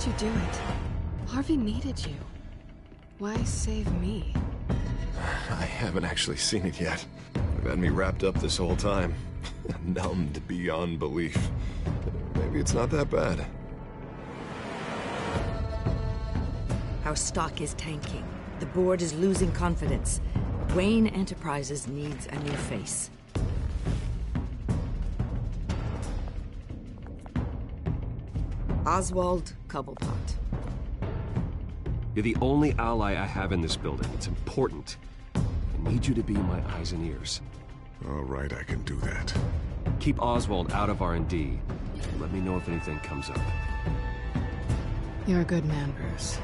did you do it? Harvey needed you. Why save me? I haven't actually seen it yet. They've had me wrapped up this whole time. Numbed beyond belief. Maybe it's not that bad. Our stock is tanking. The board is losing confidence. Wayne Enterprises needs a new face. Oswald Cobblepot. You're the only ally I have in this building. It's important. I need you to be my eyes and ears. All right, I can do that. Keep Oswald out of R&D. Let me know if anything comes up. You're a good man, Bruce.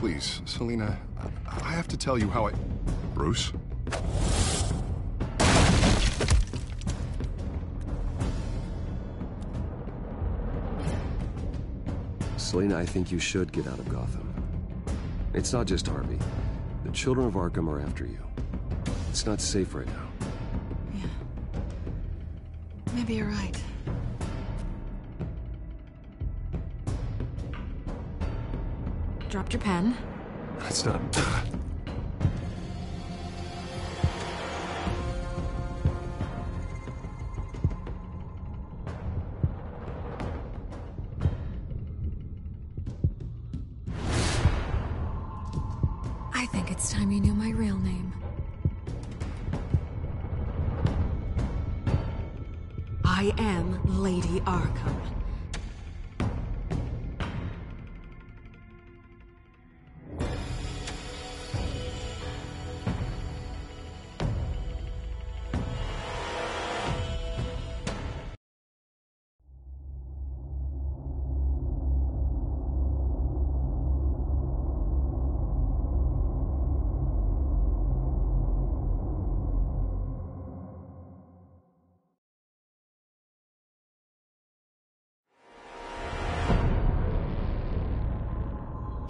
Please, Selina, I have to tell you how I... Bruce? Selina, I think you should get out of Gotham. It's not just Harvey. The children of Arkham are after you. It's not safe right now. Yeah. Maybe you're right. Dropped your pen. That's not... I think it's time you knew my real name. I am Lady Arkham.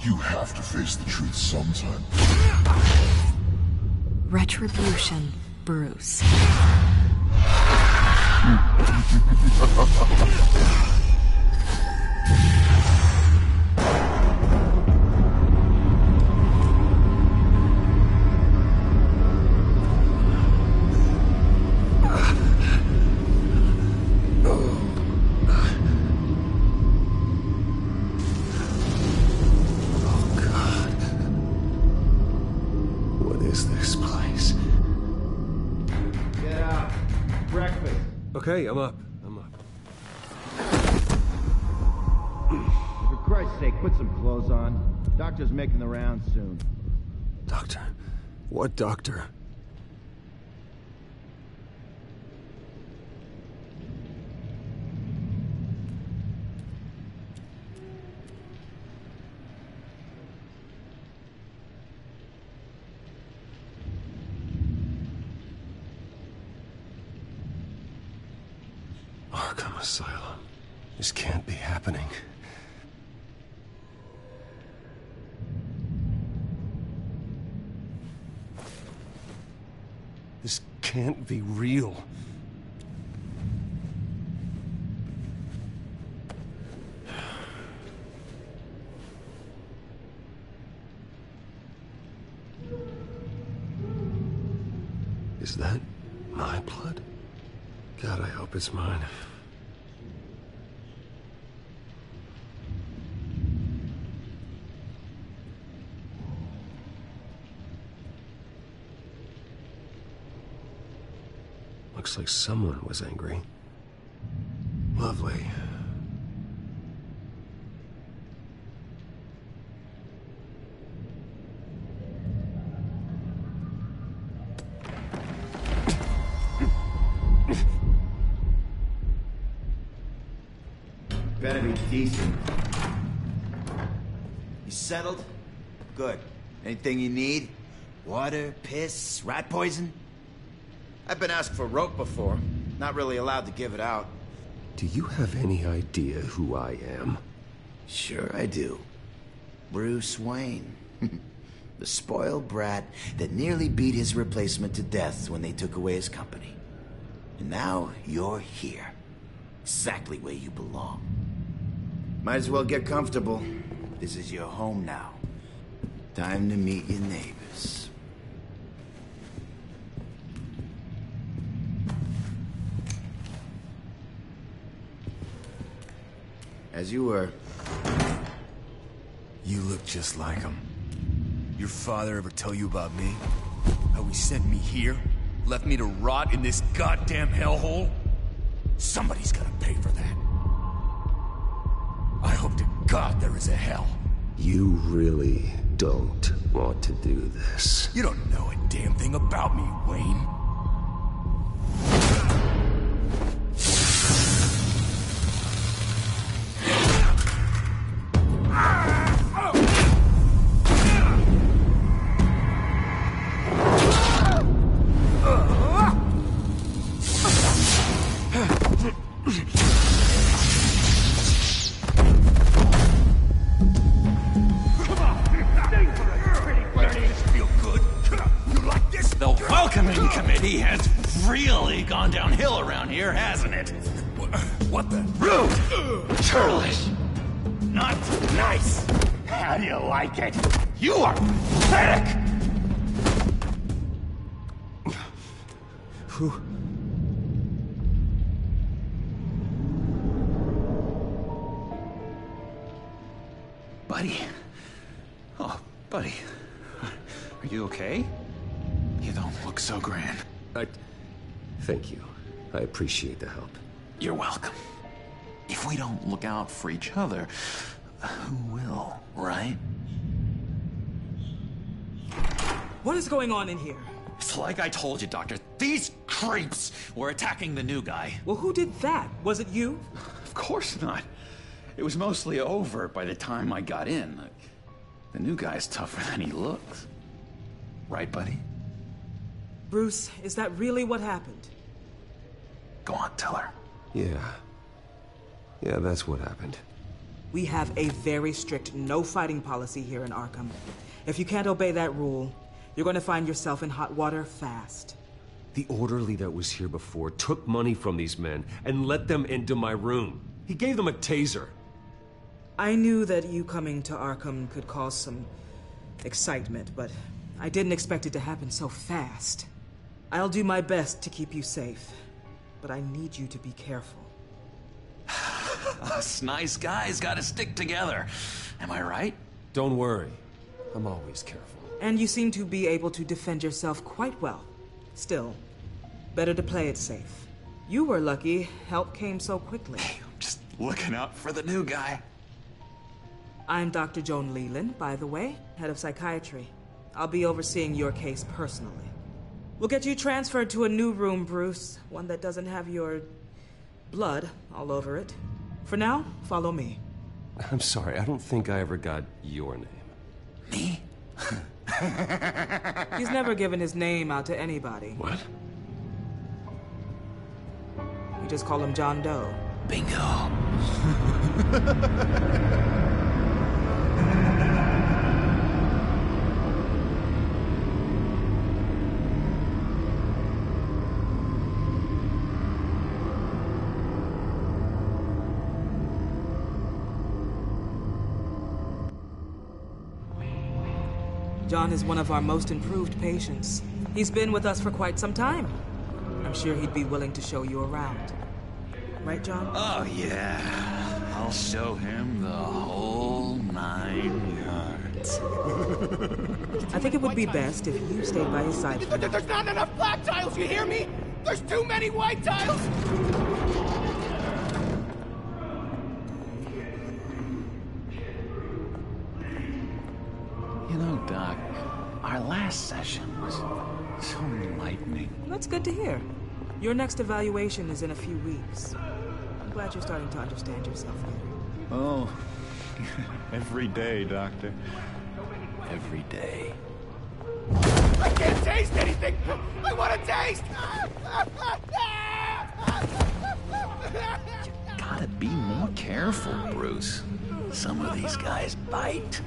You have to face the truth sometime. Retribution, Bruce. Okay, I'm up. For Christ's sake, put some clothes on. Doctor's making the rounds soon. Doctor? What doctor? Arkham Asylum. This can't be happening. This can't be real. Is that my blood? God, I hope it's mine. Looks like someone was angry. Lovely. Better be decent. You settled? Good. Anything you need? Water, piss, rat poison? I've been asked for rope before. Not really allowed to give it out. Do you have any idea who I am? Sure I do. Bruce Wayne. The spoiled brat that nearly beat his replacement to death when they took away his company. And now you're here. Exactly where you belong. Might as well get comfortable. This is your home now. Time to meet your neighbors. As you were. You look just like him. Your father ever tell you about me? How he sent me here? Left me to rot in this goddamn hellhole? Somebody's gotta pay for that. I hope to God there is a hell. You really don't want to do this. You don't know a damn thing about me, Wayne. Gone downhill around here, hasn't it? What the? Rude! Churlish! Not nice! How do you like it? You are pathetic! Who? Buddy. Oh, buddy. Are you okay? You don't look so grand. Thank you. I appreciate the help. You're welcome. If we don't look out for each other, who will, right? What is going on in here? It's like I told you, Doctor. These creeps were attacking the new guy. Well, who did that? Was it you? Of course not. It was mostly over by the time I got in. The new guy's tougher than he looks. Right, buddy? Bruce, is that really what happened? Go on, tell her. Yeah, that's what happened. We have a very strict no fighting policy here in Arkham. If you can't obey that rule, you're going to find yourself in hot water fast. The orderly that was here before took money from these men and let them into my room. He gave them a taser. I knew that you coming to Arkham could cause some excitement, but I didn't expect it to happen so fast. I'll do my best to keep you safe, but I need you to be careful. Us nice guys gotta stick together. Am I right? Don't worry. I'm always careful. And you seem to be able to defend yourself quite well. Still, better to play it safe. You were lucky help came so quickly. Hey, I'm just looking out for the new guy. I'm Dr. Joan Leland, by the way, head of psychiatry. I'll be overseeing your case personally. We'll get you transferred to a new room, Bruce. One that doesn't have your blood all over it. For now, follow me. I'm sorry, I don't think I ever got your name. Me? He's never given his name out to anybody. What? We just call him John Doe. Bingo. John is one of our most improved patients. He's been with us for quite some time. I'm sure he'd be willing to show you around. Right, John? Oh, yeah. I'll show him the whole 9 yards. I think it would be best if you stayed by his side. There's not enough black tiles, you hear me? There's too many white tiles! You know, Doc, our last session was so enlightening. That's good to hear. Your next evaluation is in a few weeks. I'm glad you're starting to understand yourself better. Oh, every day, Doctor. Every day. I can't taste anything! I want to taste! You gotta be more careful, Bruce. Some of these guys bite.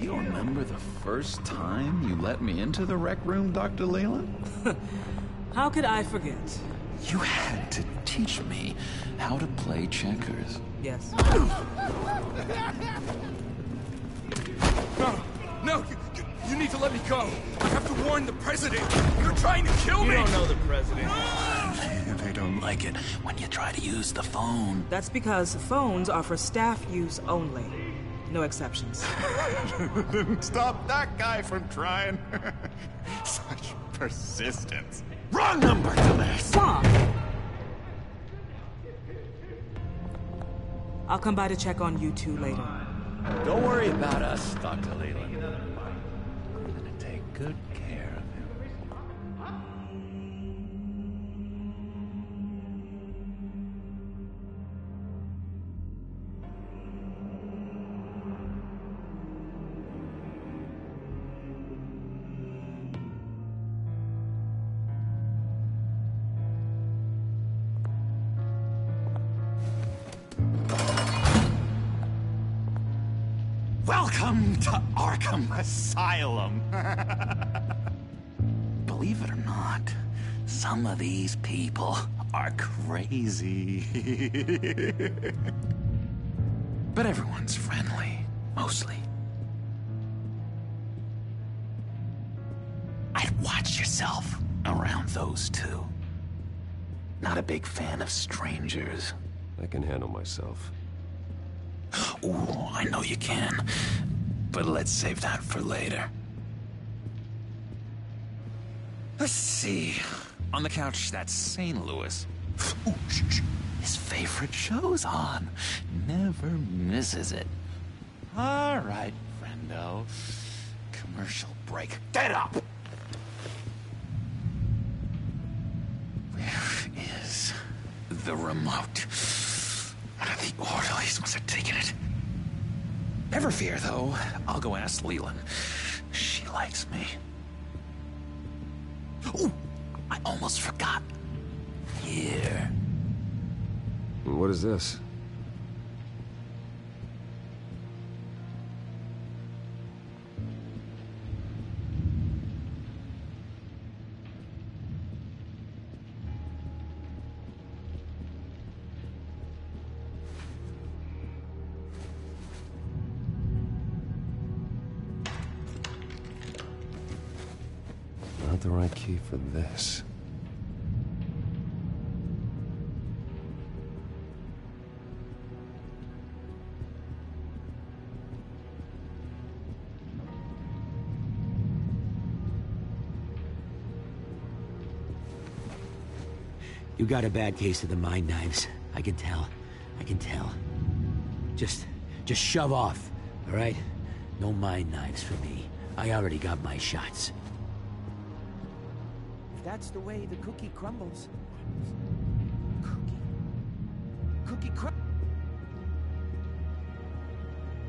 You remember the first time you let me into the rec room, Dr. Leland? How could I forget? You had to teach me how to play checkers. Yes. No, you need to let me go. I have to warn the president. You're trying to kill me. You don't know the president. They don't like it when you try to use the phone. That's because phones are for staff use only. No exceptions. Stop that guy from trying. Such persistence. Wrong number, dumbass! Mom! I'll come by to check on you two later. Don't worry about us, Dr. Leland. I'm gonna take good care of him. Welcome to Arkham Asylum. Believe it or not, some of these people are crazy. But everyone's friendly, mostly. I'd watch yourself around those two. Not a big fan of strangers. I can handle myself. Ooh, I know you can. But let's save that for later. Let's see. On the couch, that's St. Louis. Ooh, shh. His favorite show's on. Never misses it. All right, friendo. Commercial break. Get up! Where is the remote? One of the orderlies must have taken it. Never fear, though. I'll go ask Leland. She likes me. Ooh, I almost forgot. Here. What is this? Not the right key for this. You got a bad case of the mind knives. I can tell. I can tell. Just shove off, all right? No mind knives for me. I already got my shots. If that's the way the cookie crumbles. Cookie crumble.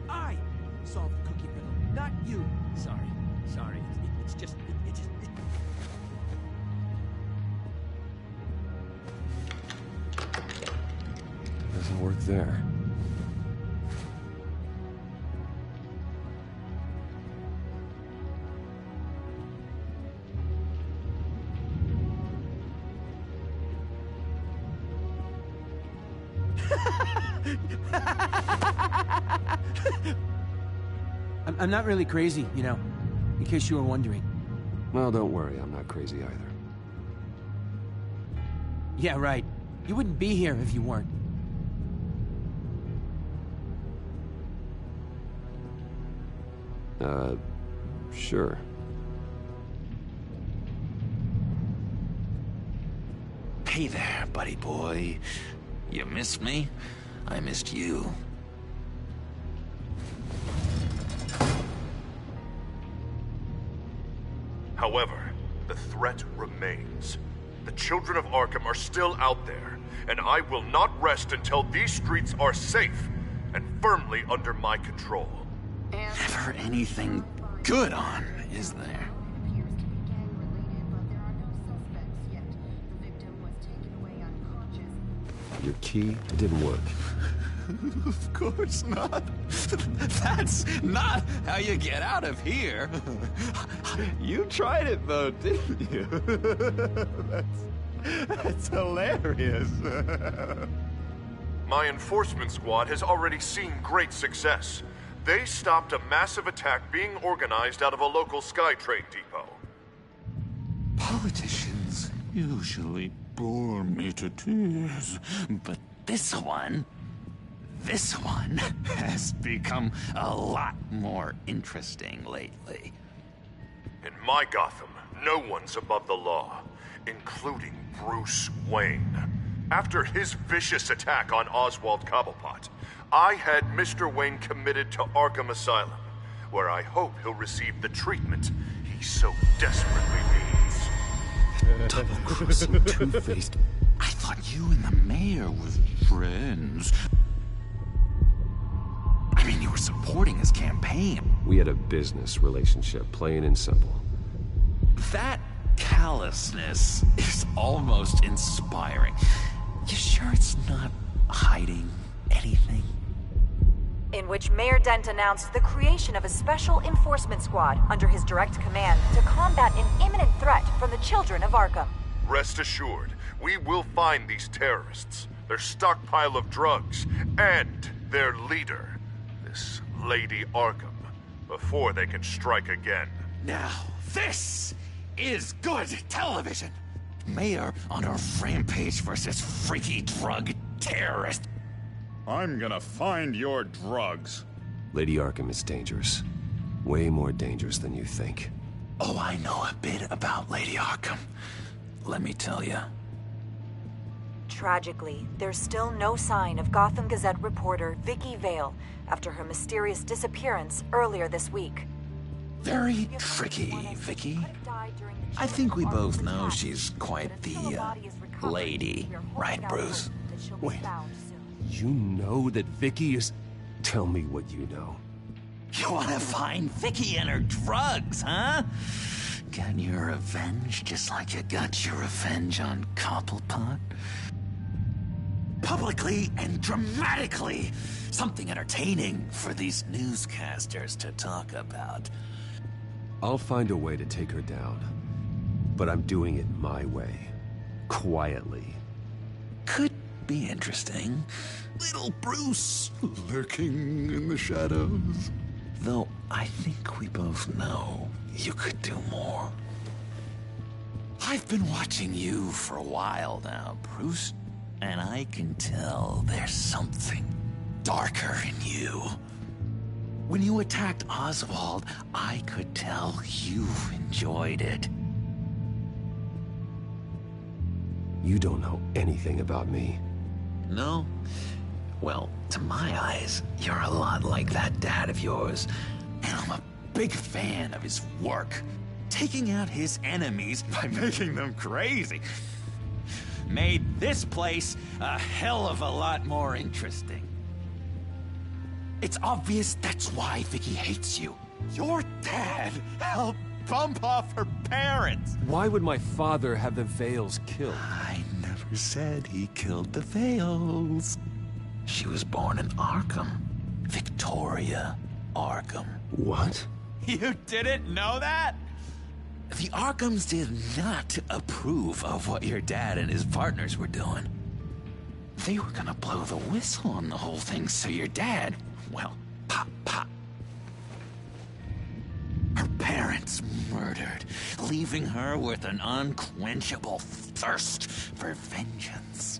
I solved the cookie riddle, not you. Sorry. It's just. Doesn't work there. I'm not really crazy, you know, in case you were wondering. Well, don't worry, I'm not crazy either. Yeah, right. You wouldn't be here if you weren't. Sure. Hey there, buddy boy. You missed me? I missed you. However, the threat remains. The children of Arkham are still out there, and I will not rest until these streets are safe and firmly under my control. Never anything good on, is there? Your key didn't work. Of course not. That's not how you get out of here. You tried it though, didn't you? That's hilarious. My enforcement squad has already seen great success. They stopped a massive attack being organized out of a local SkyTrade depot. Politicians usually bore me to tears, but this one has become a lot more interesting lately. In my Gotham, no one's above the law, including Bruce Wayne. After his vicious attack on Oswald Cobblepot, I had Mr. Wayne committed to Arkham Asylum, where I hope he'll receive the treatment he so desperately needs. Double-crossing, two-faced. I thought you and the mayor were friends. I mean, you were supporting his campaign. We had a business relationship, plain and simple. That callousness is almost inspiring. You sure it's not hiding anything? In which Mayor Dent announced the creation of a special enforcement squad under his direct command to combat an imminent threat from the children of Arkham. Rest assured, we will find these terrorists, their stockpile of drugs, and their leader, this Lady Arkham, before they can strike again. Now, this is good television. Mayor on a rampage versus freaky drug terrorist. I'm gonna find your drugs. Lady Arkham is dangerous. Way more dangerous than you think. Oh, I know a bit about Lady Arkham. Let me tell you. Tragically, there's still no sign of Gotham Gazette reporter Vicky Vale after her mysterious disappearance earlier this week. Very tricky, Vicky. I think we both know she's quite the, lady, right, Bruce? Wait, you know that Vicky is... Tell me what you know. You wanna find Vicky and her drugs, huh? Get your revenge just like you got your revenge on Cobblepot? Publicly and dramatically! Something entertaining for these newscasters to talk about. I'll find a way to take her down. But I'm doing it my way. Quietly. Could be interesting. Little Bruce lurking in the shadows. Though I think we both know you could do more. I've been watching you for a while now, Bruce, and I can tell there's something darker in you. When you attacked Oswald, I could tell you enjoyed it. You don't know anything about me. No? Well, to my eyes, you're a lot like that dad of yours. And I'm a big fan of his work. Taking out his enemies by making them crazy. Made this place a hell of a lot more interesting. It's obvious that's why Vicky hates you. Your dad helped bump off her parents. Why would my father have the Vales killed? I never said he killed the Vales. She was born in Arkham. Victoria Arkham. What? You didn't know that? The Arkhams did not approve of what your dad and his partners were doing. They were gonna blow the whistle on the whole thing, so your dad, well, pop. Her parents murdered, leaving her with an unquenchable thirst for vengeance.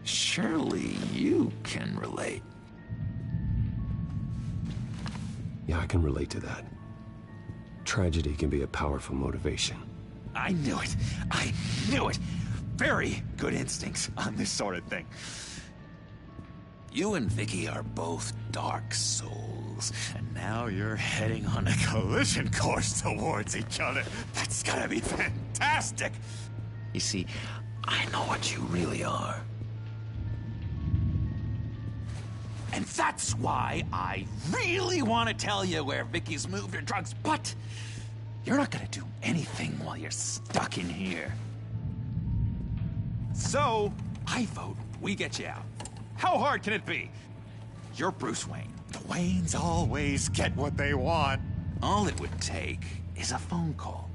Surely you can relate. Yeah, I can relate to that. Tragedy can be a powerful motivation. I knew it. I knew it. Very good instincts on this sort of thing. You and Vicky are both dark souls, and now you're heading on a collision course towards each other. That's gonna be fantastic! You see, I know what you really are. And that's why I really want to tell you where Vicky's moved her drugs, but you're not gonna do anything while you're stuck in here. So, I vote we get you out. How hard can it be? You're Bruce Wayne. The Waynes always get what they want. All it would take is a phone call.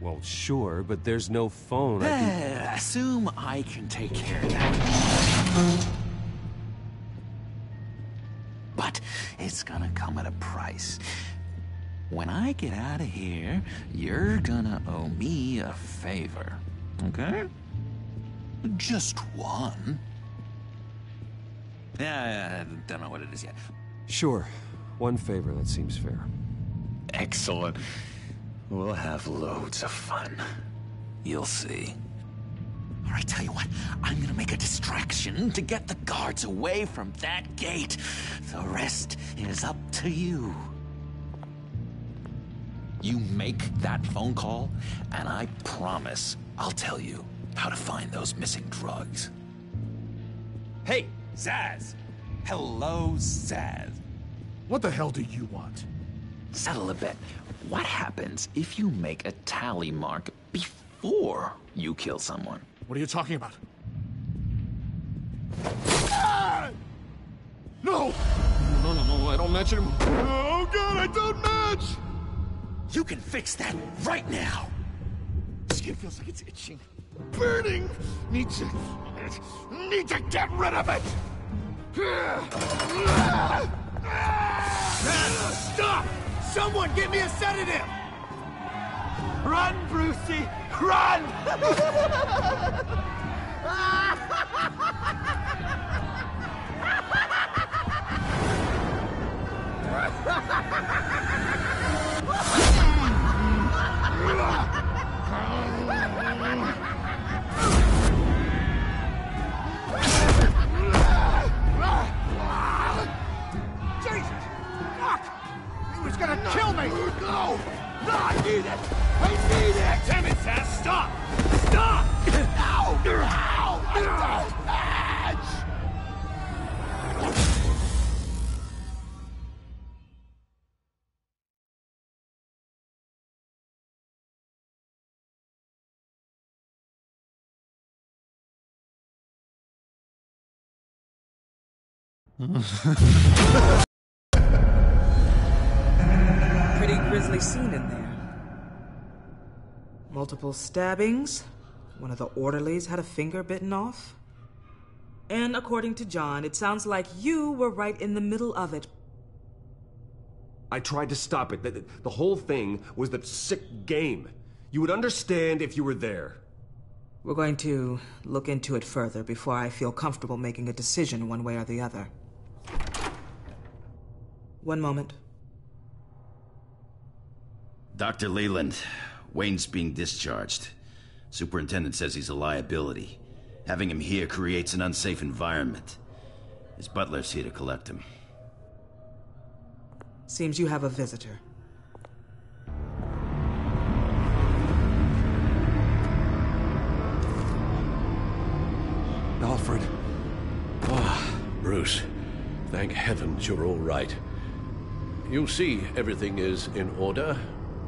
Well, sure, but there's no phone. Assume I can take care of that. But it's gonna come at a price. When I get out of here, you're gonna owe me a favor, okay? Just one. Yeah, I don't know what it is yet. Sure. One favor, that seems fair. Excellent. We'll have loads of fun. You'll see. All right, tell you what. I'm gonna make a distraction to get the guards away from that gate. The rest is up to you. You make that phone call, and I promise I'll tell you how to find those missing drugs. Hey, Zsasz! Hello, Zsasz. What the hell do you want? Settle a bet. What happens if you make a tally mark before you kill someone? What are you talking about? Ah! No! No, I don't match anymore. Oh god, I don't match! You can fix that right now! Skin feels like it's itching. Burning! Need to get rid of it! Stop! Someone get me a sedative! Run, Brucey! Run! Jesus! Fuck! He was gonna kill me! No! No, I need it! I need it! Damn it, Zsasz! Stop! Stop! Ow! Ow! I don't match! Pretty grisly scene in there. Multiple stabbings. One of the orderlies had a finger bitten off. And according to John, it sounds like you were right in the middle of it. I tried to stop it. The whole thing was the sick game. You would understand if you were there. We're going to look into it further before I feel comfortable making a decision one way or the other. One moment. Dr. Leland, Wayne's being discharged. Superintendent says he's a liability. Having him here creates an unsafe environment. His butler's here to collect him. Seems you have a visitor. Alfred. Ah, Bruce. Thank heavens you're all right. You see, everything is in order.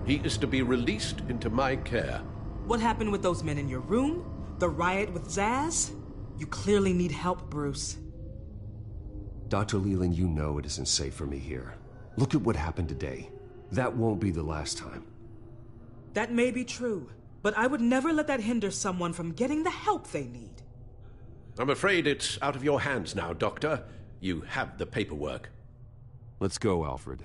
He is to be released into my care. What happened with those men in your room? The riot with Zsasz? You clearly need help, Bruce. Dr. Leland, you know it isn't safe for me here. Look at what happened today. That won't be the last time. That may be true, but I would never let that hinder someone from getting the help they need. I'm afraid it's out of your hands now, Doctor. You have the paperwork. Let's go, Alfred.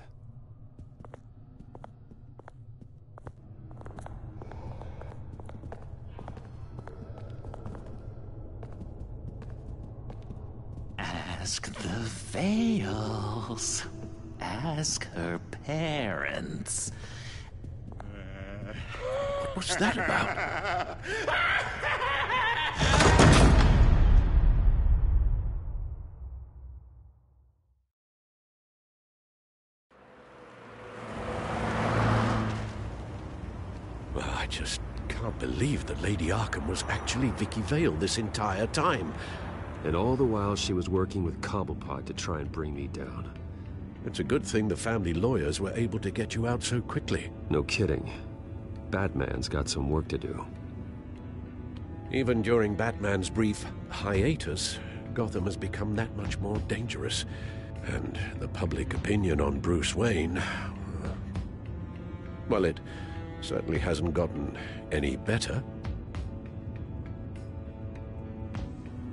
Ask the Vales. Ask her parents. What's that about? Well, I just can't believe that Lady Arkham was actually Vicky Vale this entire time. And all the while she was working with Cobblepot to try and bring me down. It's a good thing the family lawyers were able to get you out so quickly. No kidding. Batman's got some work to do. Even during Batman's brief hiatus, Gotham has become that much more dangerous. And the public opinion on Bruce Wayne... well, it certainly hasn't gotten any better.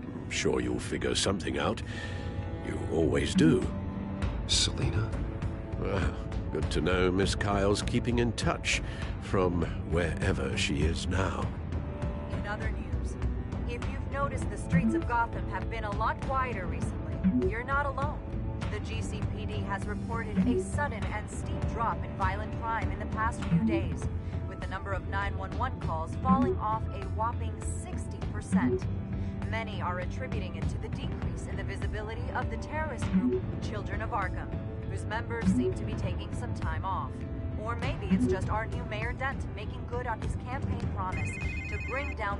I'm sure you'll figure something out. You always do. Selina? Well, good to know Miss Kyle's keeping in touch from wherever she is now. In other news, if you've noticed, the streets of Gotham have been a lot quieter recently. You're not alone. The GCPD has reported a sudden and steep drop in violent crime in the past few days, with the number of 911 calls falling off a whopping 60%. Many are attributing it to the decrease in the visibility of the terrorist group Children of Arkham, whose members seem to be taking some time off. Or maybe it's just our new Mayor Dent making good on his campaign promise to bring down...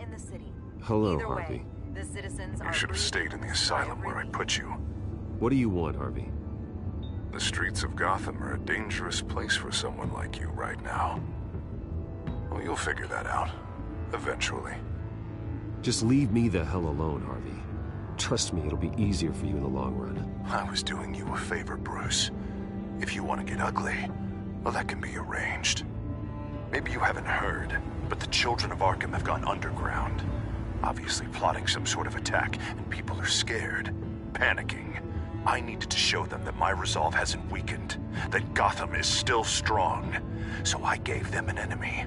in the city. Hello, Either Harvey. way, the citizens You should have stayed in the asylum where I put you. What do you want, Harvey? The streets of Gotham are a dangerous place for someone like you right now. Well, you'll figure that out. Eventually. Just leave me the hell alone, Harvey. Trust me, it'll be easier for you in the long run. I was doing you a favor, Bruce. If you want to get ugly, well, that can be arranged. Maybe you haven't heard, but the Children of Arkham have gone underground. Obviously plotting some sort of attack, and people are scared, panicking. I needed to show them that my resolve hasn't weakened, that Gotham is still strong. So I gave them an enemy.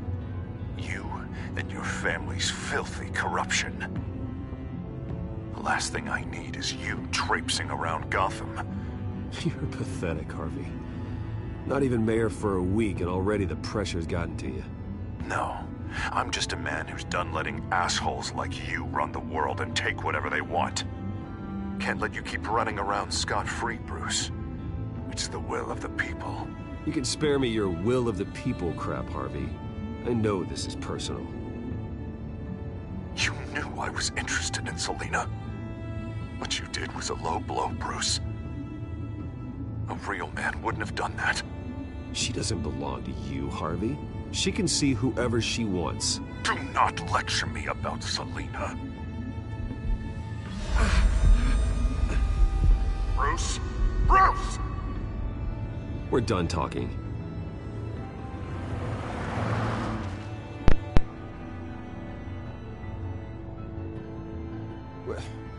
You and your family's filthy corruption. The last thing I need is you traipsing around Gotham. You're pathetic, Harvey. Not even mayor for a week and already the pressure's gotten to you. No, I'm just a man who's done letting assholes like you run the world and take whatever they want. Can't let you keep running around scot-free, Bruce. It's the will of the people. You can spare me your will of the people crap, Harvey. I know this is personal. You knew I was interested in Selina. What you did was a low blow, Bruce. A real man wouldn't have done that. She doesn't belong to you, Harvey. She can see whoever she wants. Do not lecture me about Selina. Bruce? Bruce! We're done talking.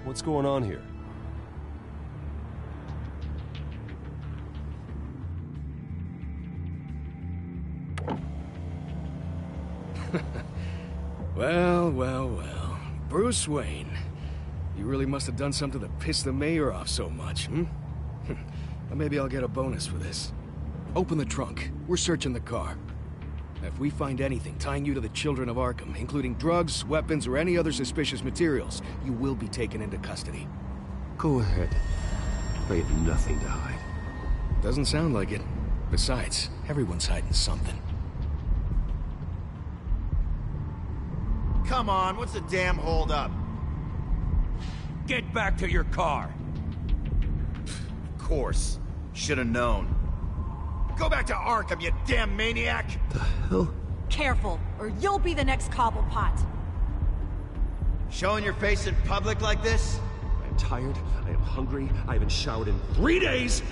What's going on here? Well. Bruce Wayne. You really must have done something to piss the mayor off so much, hmm? Well, maybe I'll get a bonus for this. Open the trunk. We're searching the car. If we find anything tying you to the Children of Arkham, including drugs, weapons, or any other suspicious materials, you will be taken into custody. Go ahead. I have nothing to hide. Doesn't sound like it. Besides, everyone's hiding something. Come on, what's the damn holdup? Get back to your car! Of course. Should've known. Go back to Arkham, you damn maniac! The hell? Careful, or you'll be the next Cobblepot. Showing your face in public like this? I am tired, I am hungry, I haven't showered in 3 days!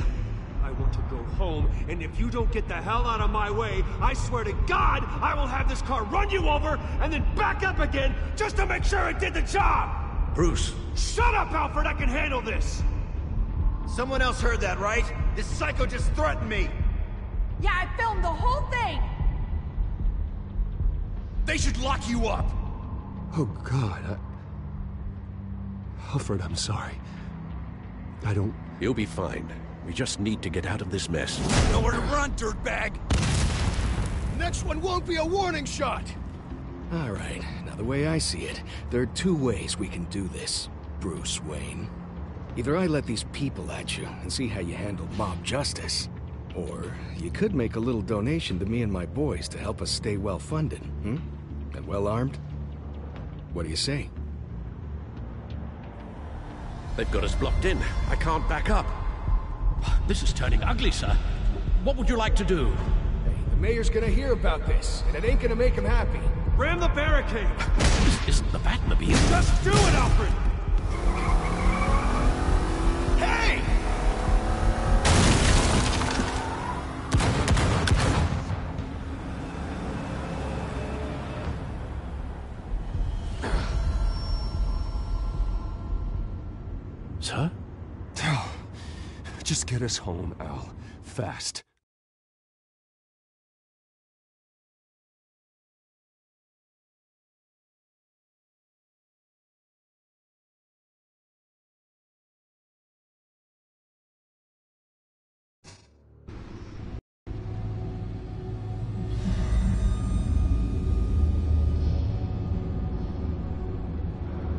I want to go home, and if you don't get the hell out of my way, I swear to God, I will have this car run you over, and then back up again, just to make sure it did the job! Bruce! Shut up, Alfred, I can handle this! Someone else heard that, right? This psycho just threatened me! Yeah, I filmed the whole thing! They should lock you up! Oh, God, Alfred, I'm sorry. I don't... You'll be fine. We just need to get out of this mess. Nowhere to run, dirtbag! Next one won't be a warning shot! All right, now the way I see it, there are two ways we can do this, Bruce Wayne. Either I let these people at you and see how you handle mob justice, or you could make a little donation to me and my boys to help us stay well-funded, and well-armed? What do you say? They've got us blocked in. I can't back up. This is turning ugly, sir. What would you like to do? Hey, the mayor's gonna hear about this, and it ain't gonna make him happy. Ram the barricade! This isn't the Batmobile. Just do it, Alfred! Hey! Sir? Just get us home, Al. Fast.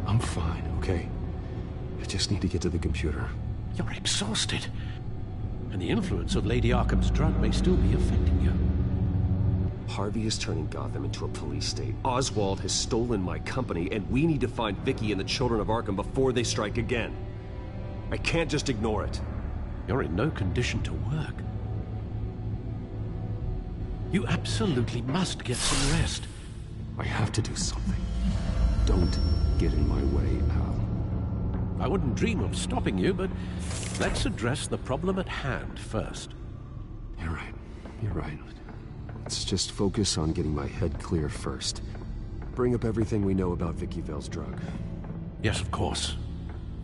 I'm fine, okay? I just need to get to the computer. You're exhausted. And the influence of Lady Arkham's drug may still be affecting you. Harvey is turning Gotham into a police state. Oswald has stolen my company, and we need to find Vicky and the Children of Arkham before they strike again. I can't just ignore it. You're in no condition to work. You absolutely must get some rest. I have to do something. Don't get in my way, Al. I wouldn't dream of stopping you, but let's address the problem at hand first. You're right. You're right. Let's just focus on getting my head clear first. Bring up everything we know about Vicky Vale's drug. Yes, of course.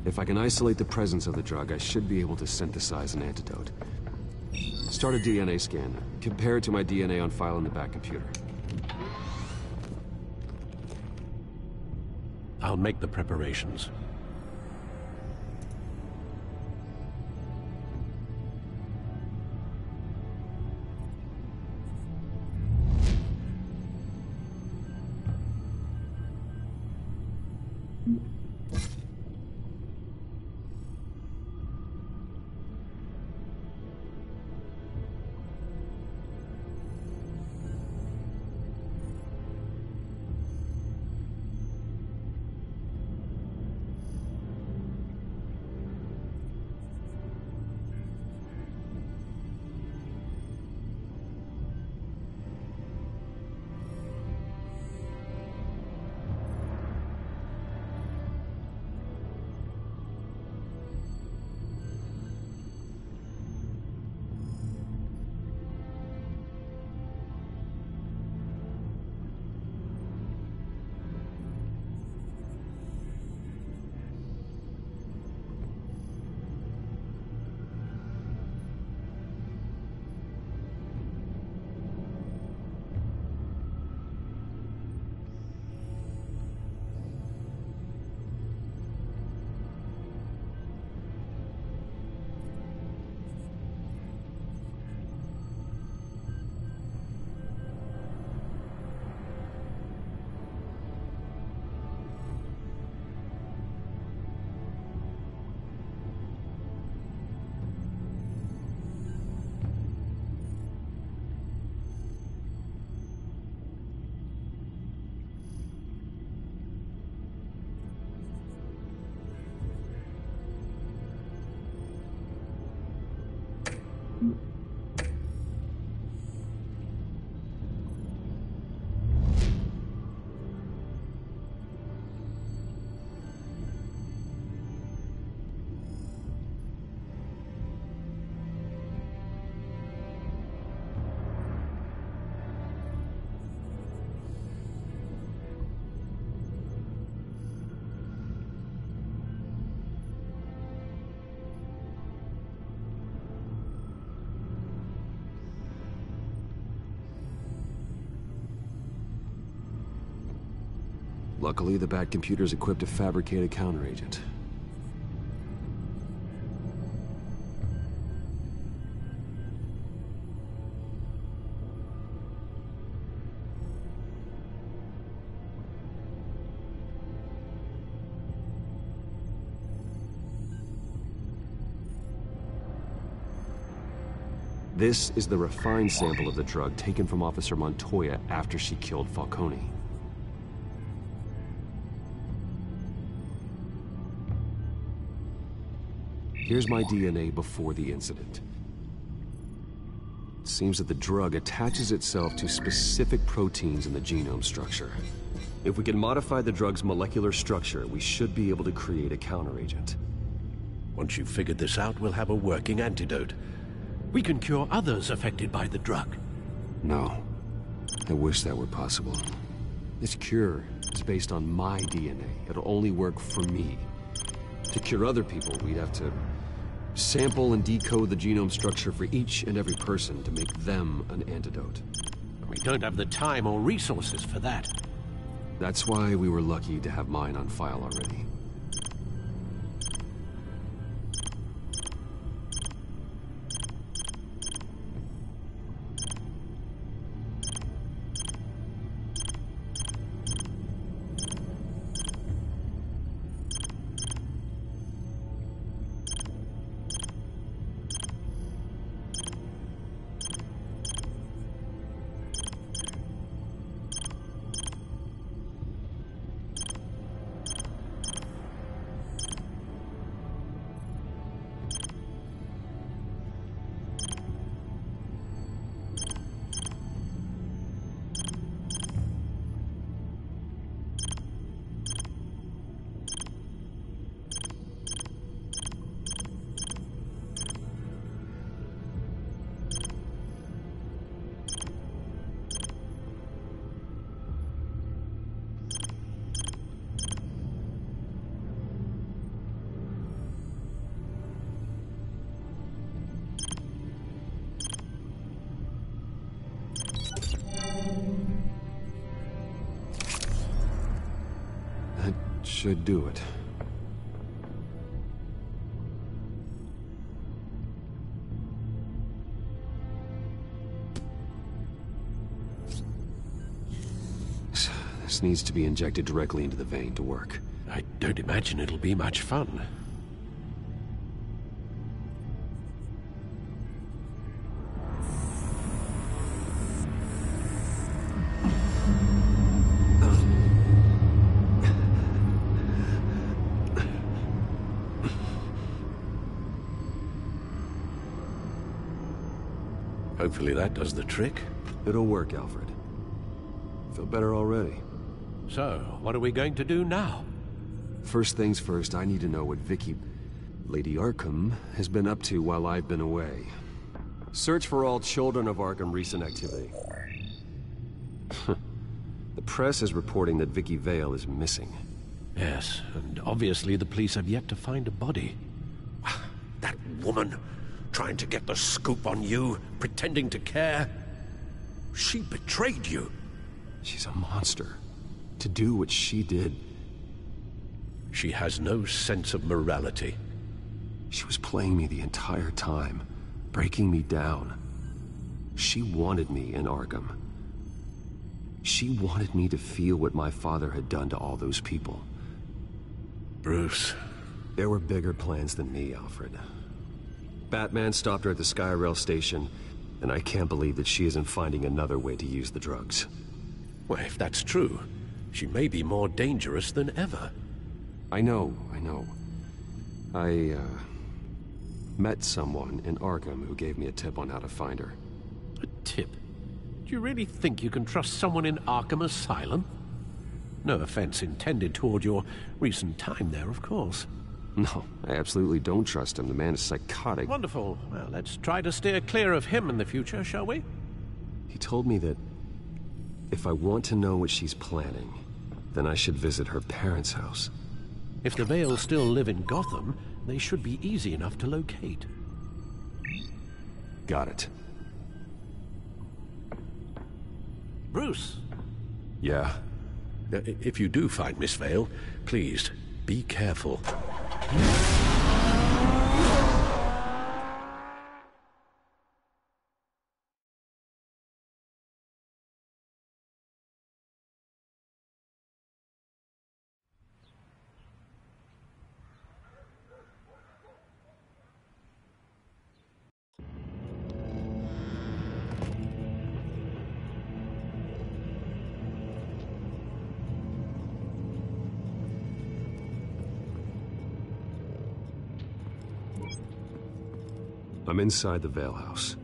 If I can isolate the presence of the drug, I should be able to synthesize an antidote. Start a DNA scan. Compare it to my DNA on file in the back computer. I'll make the preparations. Luckily, the Bat computer's equipped to fabricate a counteragent. This is the refined sample of the drug taken from Officer Montoya after she killed Falcone. Here's my DNA before the incident. It seems that the drug attaches itself to specific proteins in the genome structure. If we can modify the drug's molecular structure, we should be able to create a counteragent. Once you've figured this out, we'll have a working antidote. We can cure others affected by the drug. No. I wish that were possible. This cure is based on my DNA. It'll only work for me. To cure other people, we'd have to sample and decode the genome structure for each and every person to make them an antidote. We don't have the time or resources for that. That's why we were lucky to have mine on file already. Should do it. This needs to be injected directly into the vein to work. I don't imagine it'll be much fun. Hopefully that does the trick. It'll work, Alfred. Feel better already. So, what are we going to do now? First things first, I need to know what Vicky, Lady Arkham, has been up to while I've been away. Search for all Children of Arkham recent activity. The press is reporting that Vicky Vale is missing. Yes, and obviously the police have yet to find a body. That woman, trying to get the scoop on you, pretending to care. She betrayed you. She's a monster. To do what she did. She has no sense of morality. She was playing me the entire time, breaking me down. She wanted me in Arkham. She wanted me to feel what my father had done to all those people. Bruce. There were bigger plans than me, Alfred. Batman stopped her at the Skyrail station, and I can't believe that she isn't finding another way to use the drugs. Well, if that's true, she may be more dangerous than ever. I know. I met someone in Arkham who gave me a tip on how to find her. A tip? Do you really think you can trust someone in Arkham Asylum? No offense intended toward your recent time there, of course. No, I absolutely don't trust him. The man is psychotic. Wonderful. Well, let's try to steer clear of him in the future, shall we? He told me that if I want to know what she's planning, then I should visit her parents' house. If the Vale still live in Gotham, they should be easy enough to locate. Got it. Bruce. Yeah? If you do find Miss Vale, please, be careful. I'm inside the Vale House.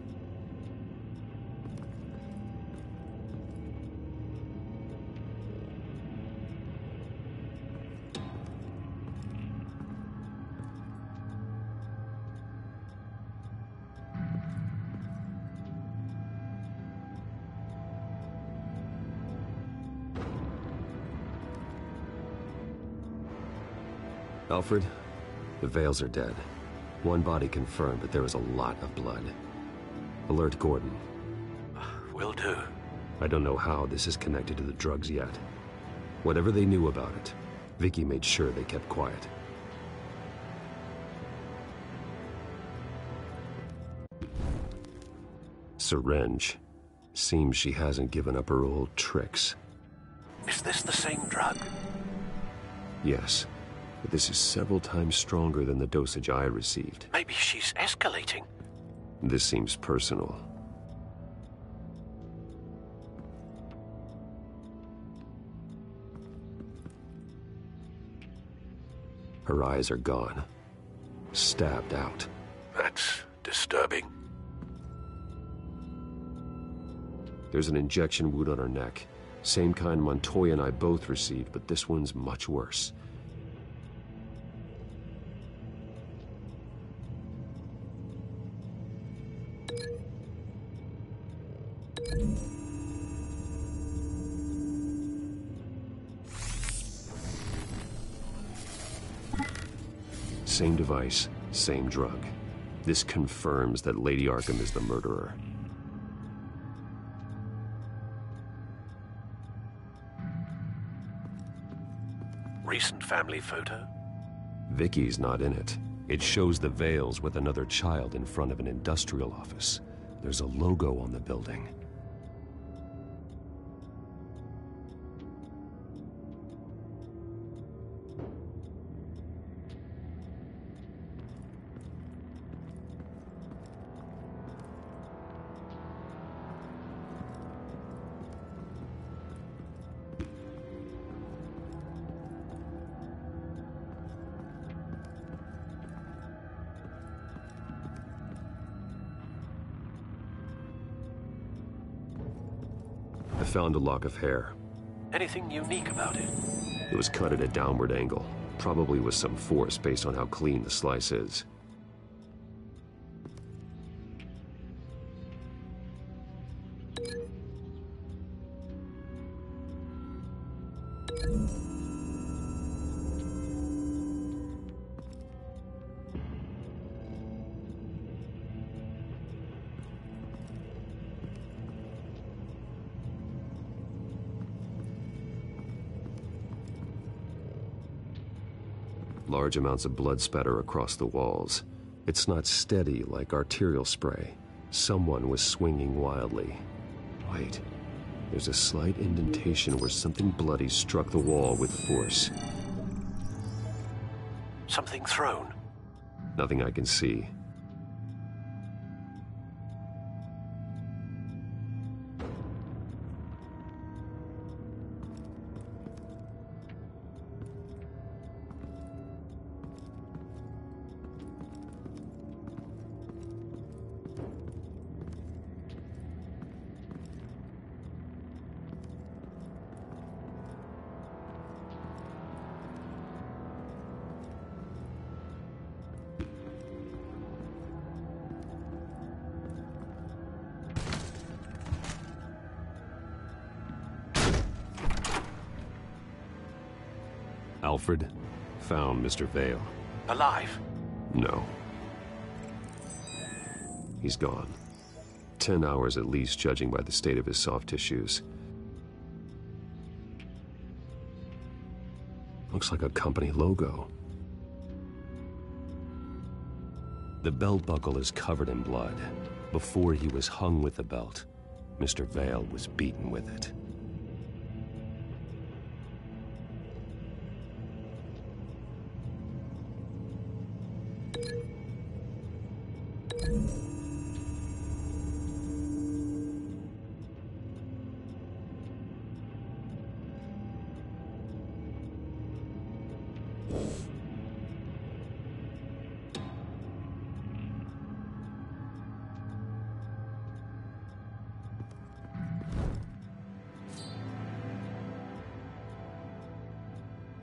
Alfred, the Vales are dead. One body confirmed, but there is a lot of blood. Alert Gordon. Will do. I don't know how this is connected to the drugs yet. Whatever they knew about it, Vicky made sure they kept quiet. Syringe. Seems she hasn't given up her old tricks. Is this the same drug? Yes. But this is several times stronger than the dosage I received. Maybe she's escalating. This seems personal. Her eyes are gone. Stabbed out. That's disturbing. There's an injection wound on her neck. Same kind Montoya and I both received, but this one's much worse. Same device, same drug. This confirms that Lady Arkham is the murderer. Recent family photo? Vicky's not in it. It shows the Vales with another child in front of an industrial office. There's a logo on the building. I found a lock of hair. Anything unique about it? It was cut at a downward angle, probably with some force based on how clean the slice is. Large amounts of blood spatter across the walls. It's not steady like arterial spray. Someone was swinging wildly. Wait, there's a slight indentation where something bloody struck the wall with force. Something thrown? Nothing I can see. Alfred found Mr. Vale. Alive? No. He's gone. 10 hours at least, judging by the state of his soft tissues. Looks like a company logo. The belt buckle is covered in blood. Before he was hung with the belt, Mr. Vale was beaten with it.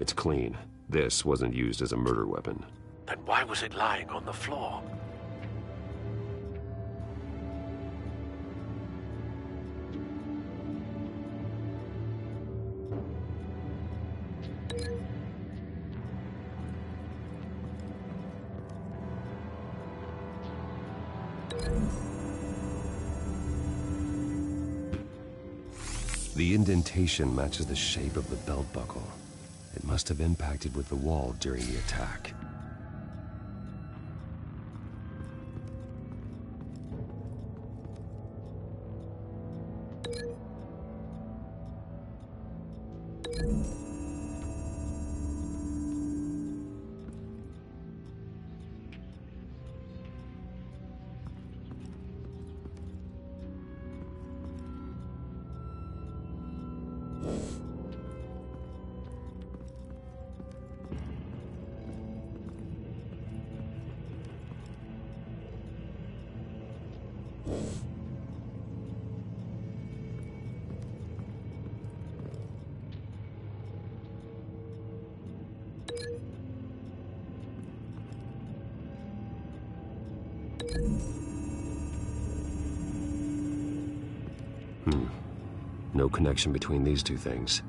It's clean. This wasn't used as a murder weapon. Then why was it lying on the floor? The indentation matches the shape of the belt buckle. It must have impacted with the wall during the attack. No connection between these two things.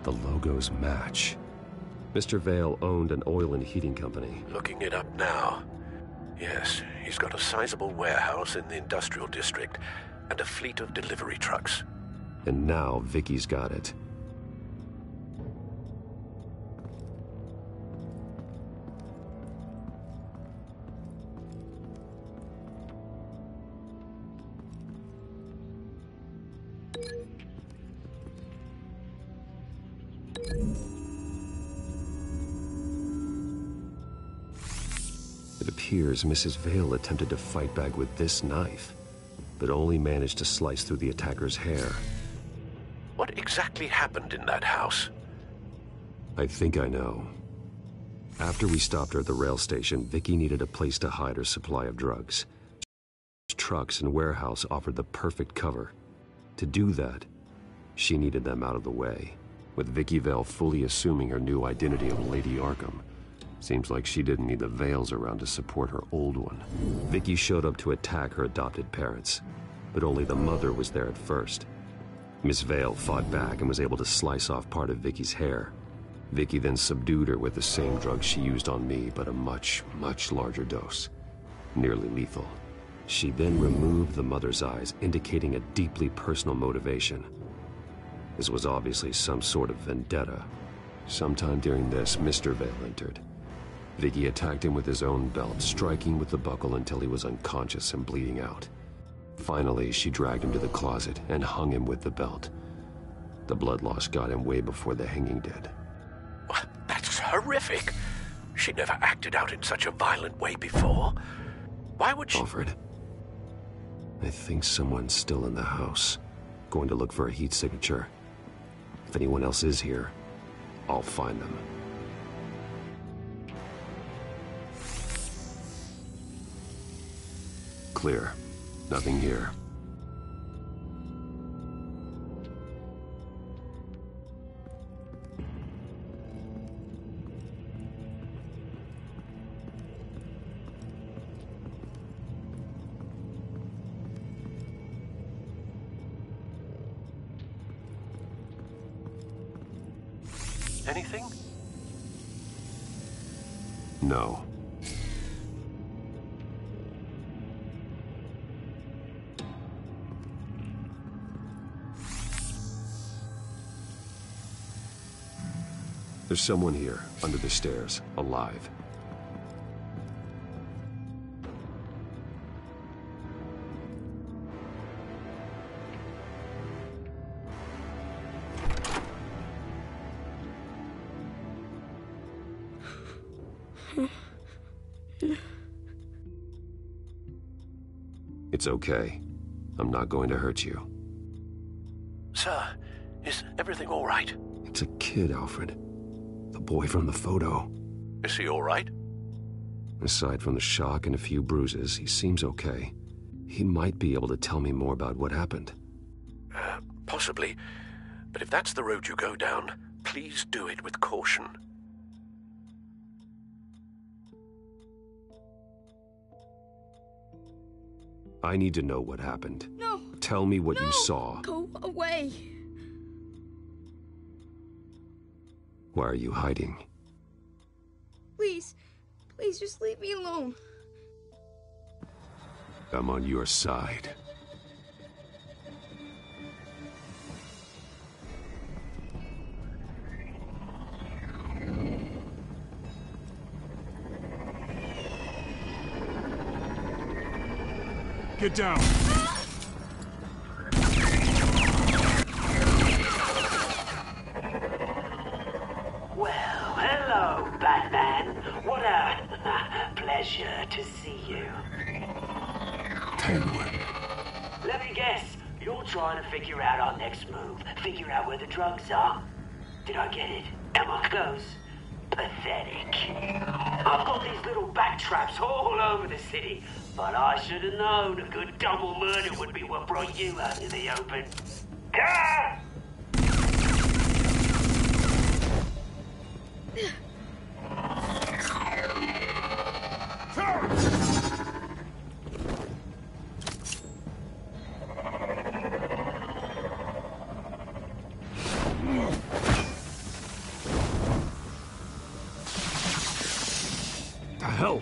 The logos match. Mr. Vale owned an oil and heating company. Looking it up now. Yes, he's got a sizable warehouse in the industrial district and a fleet of delivery trucks. And now Vicky's got it. It appears Mrs. Vale attempted to fight back with this knife, but only managed to slice through the attacker's hair. What exactly happened in that house? I think I know. After we stopped her at the rail station, Vicky needed a place to hide her supply of drugs. Trucks and warehouse offered the perfect cover. To do that, she needed them out of the way, with Vicky Vale fully assuming her new identity of Lady Arkham. Seems like she didn't need the Vales around to support her old one. Vicky showed up to attack her adopted parents, but only the mother was there at first. Miss Vale fought back and was able to slice off part of Vicky's hair. Vicky then subdued her with the same drug she used on me, but a much, much larger dose. Nearly lethal. She then removed the mother's eyes, indicating a deeply personal motivation. This was obviously some sort of vendetta. Sometime during this, Mr. Vale entered. Vicky attacked him with his own belt, striking with the buckle until he was unconscious and bleeding out. Finally, she dragged him to the closet and hung him with the belt. The blood loss got him way before the hanging did. That's horrific. She never acted out in such a violent way before. Why would she— Alfred, I think someone's still in the house. Going to look for a heat signature. If anyone else is here, I'll find them. Clear. Nothing here. Anything? No. There's someone here, under the stairs, alive. It's okay. I'm not going to hurt you. Sir, is everything all right? It's a kid, Alfred. The boy from the photo. Is he all right? Aside from the shock and a few bruises, he seems okay. He might be able to tell me more about what happened. Possibly. But if that's the road you go down, please do it with caution. I need to know what happened. No! Tell me what you saw. Go away! Why are you hiding? Please, please just leave me alone. I'm on your side. Get down! Well, hello, Batman. What a pleasure to see you. Penguin. Let me guess, you're trying to figure out our next move. Figure out where the drugs are. Did I get it? Am I close? Pathetic. I've got these little bat traps all over the city, but I should have known a good double murder would be what brought you out in the open. Ah! The hell?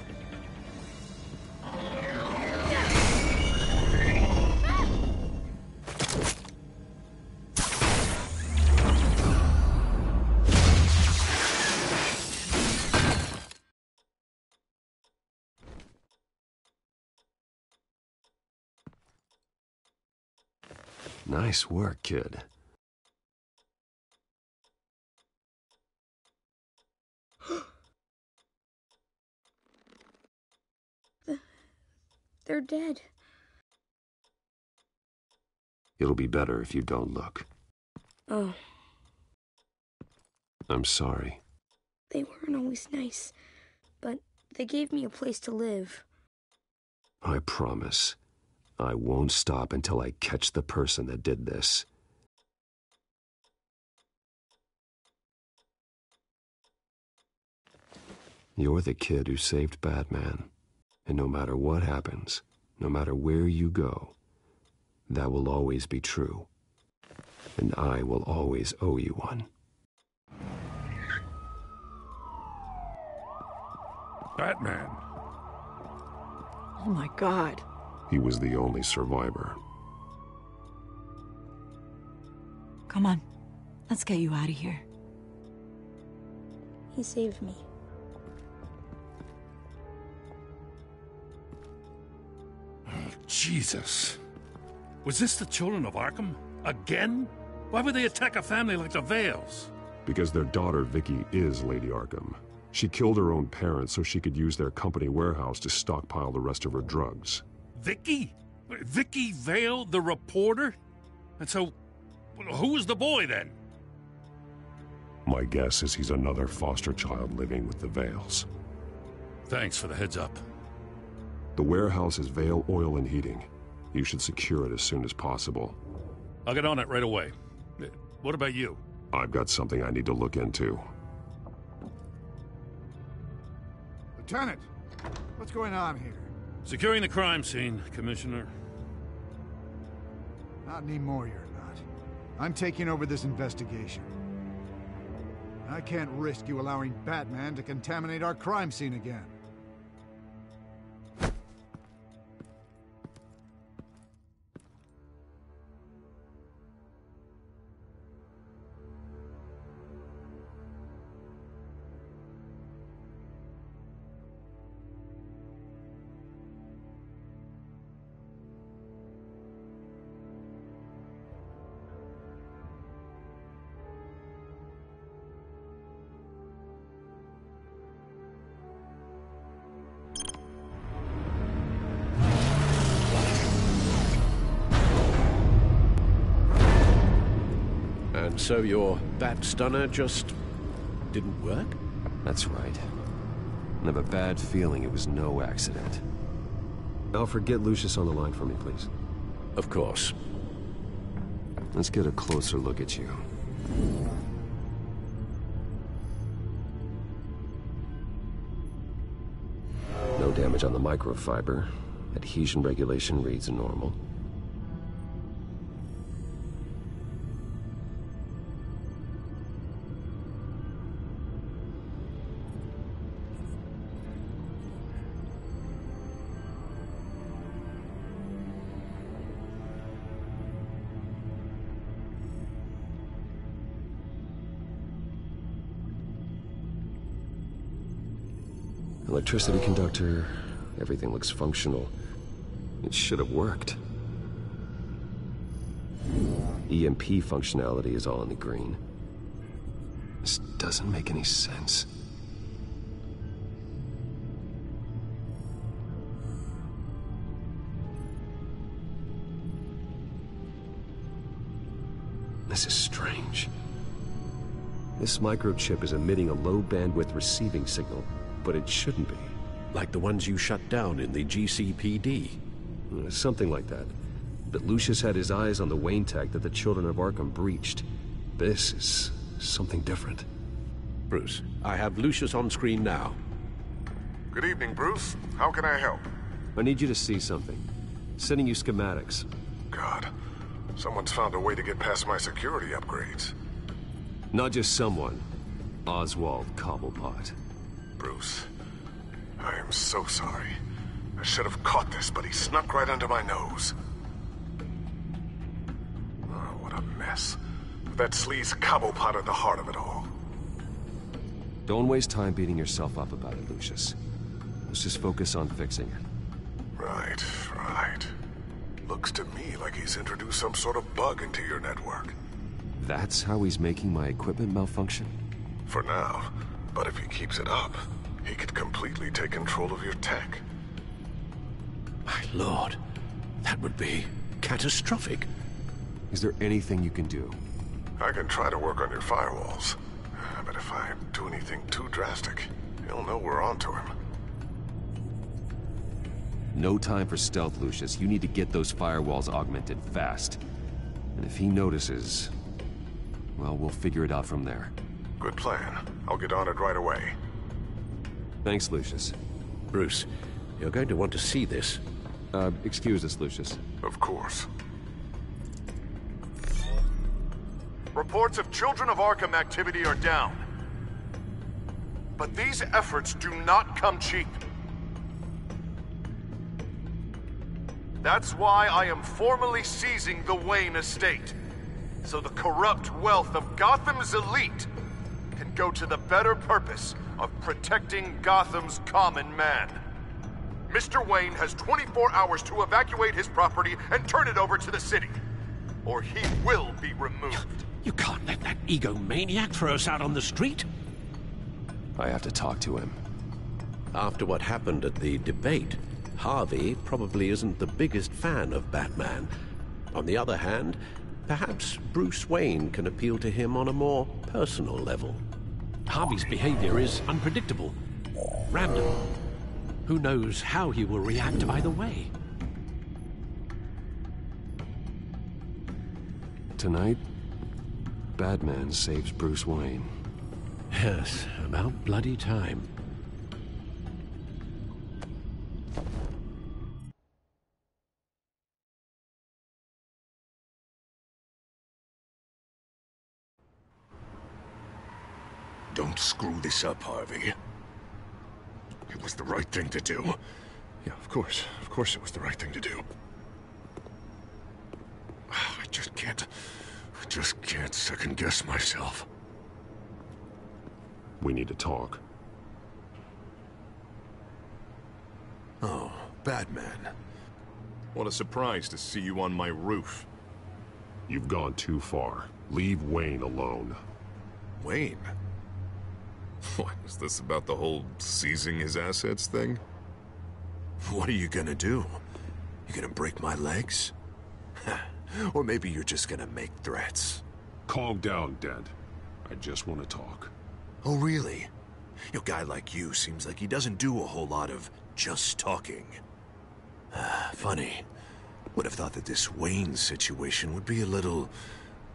Nice work, kid. They're dead. It'll be better if you don't look. Oh, I'm sorry. they weren't always nice, but they gave me a place to live. I promise. I won't stop until I catch the person that did this. You're the kid who saved Batman. And no matter what happens, no matter where you go, that will always be true. And I will always owe you one. Batman. Oh my God. He was the only survivor. Come on. Let's get you out of here. He saved me. Jesus. Was this the children of Arkham? Again? Why would they attack a family like the Vales? Because their daughter, Vicky, is Lady Arkham. She killed her own parents so she could use their company warehouse to stockpile the rest of her drugs. Vicky? Vicky Vale, the reporter? And so, who was the boy then? My guess is he's another foster child living with the Vales. Thanks for the heads up. The warehouse is Vale Oil and Heating. You should secure it as soon as possible. I'll get on it right away. What about you? I've got something I need to look into. Lieutenant, what's going on here? Securing the crime scene, Commissioner. Not anymore, you're not. I'm taking over this investigation. I can't risk you allowing Batman to contaminate our crime scene again. And so your bat stunner just didn't work? That's right. I have a bad feeling it was no accident. Alfred, get Lucius on the line for me, please. Of course. Let's get a closer look at you. No damage on the microfiber. Adhesion regulation reads normal. Electricity conductor, everything looks functional. It should have worked. EMP functionality is all in the green. This doesn't make any sense. This is strange. This microchip is emitting a low-bandwidth receiving signal, but it shouldn't be. Like the ones you shut down in the GCPD? Something like that. But Lucius had his eyes on the Wayne tech that the Children of Arkham breached. This is something different. Bruce, I have Lucius on screen now. Good evening, Bruce. How can I help? I need you to see something. Sending you schematics. God, someone's found a way to get past my security upgrades. Not just someone. Oswald Cobblepot. Bruce, I am so sorry. I should have caught this, but he snuck right under my nose. Oh, what a mess. That sleaze Cobblepot at the heart of it all. Don't waste time beating yourself up about it, Lucius. Let's just focus on fixing it. Right. Looks to me like he's introduced some sort of bug into your network. That's how he's making my equipment malfunction? For now. But if he keeps it up, he could completely take control of your tech. My lord, that would be catastrophic. Is there anything you can do? I can try to work on your firewalls. But if I do anything too drastic, he'll know we're onto him. No time for stealth, Lucius. You need to get those firewalls augmented fast. And if he notices, well, we'll figure it out from there. Good plan. I'll get on it right away. Thanks, Lucius. Bruce, you're going to want to see this. Excuse us, Lucius. Of course. Reports of Children of Arkham activity are down. But these efforts do not come cheap. That's why I am formally seizing the Wayne estate, so the corrupt wealth of Gotham's elite can go to the better purpose of protecting Gotham's common man. Mr. Wayne has 24 hours to evacuate his property and turn it over to the city, or he will be removed. You can't let that egomaniac throw us out on the street. I have to talk to him. After what happened at the debate, Harvey probably isn't the biggest fan of Batman. On the other hand, perhaps Bruce Wayne can appeal to him on a more personal level. Harvey's behavior is unpredictable, random. Who knows how he will react either way? Tonight, Batman saves Bruce Wayne. Yes, about bloody time. Don't screw this up, Harvey. It was the right thing to do. Yeah, of course. Of course it was the right thing to do. I just can't second-guess myself. We need to talk. Oh, Batman. What a surprise to see you on my roof. You've gone too far. Leave Wayne alone. Wayne? What, is this about the whole seizing his assets thing? What are you gonna do? You gonna break my legs? Or maybe you're just gonna make threats. Calm down, Dent. I just want to talk. Oh, really? A guy like you seems like he doesn't do a whole lot of just talking. Funny. Would have thought that this Wayne situation would be a little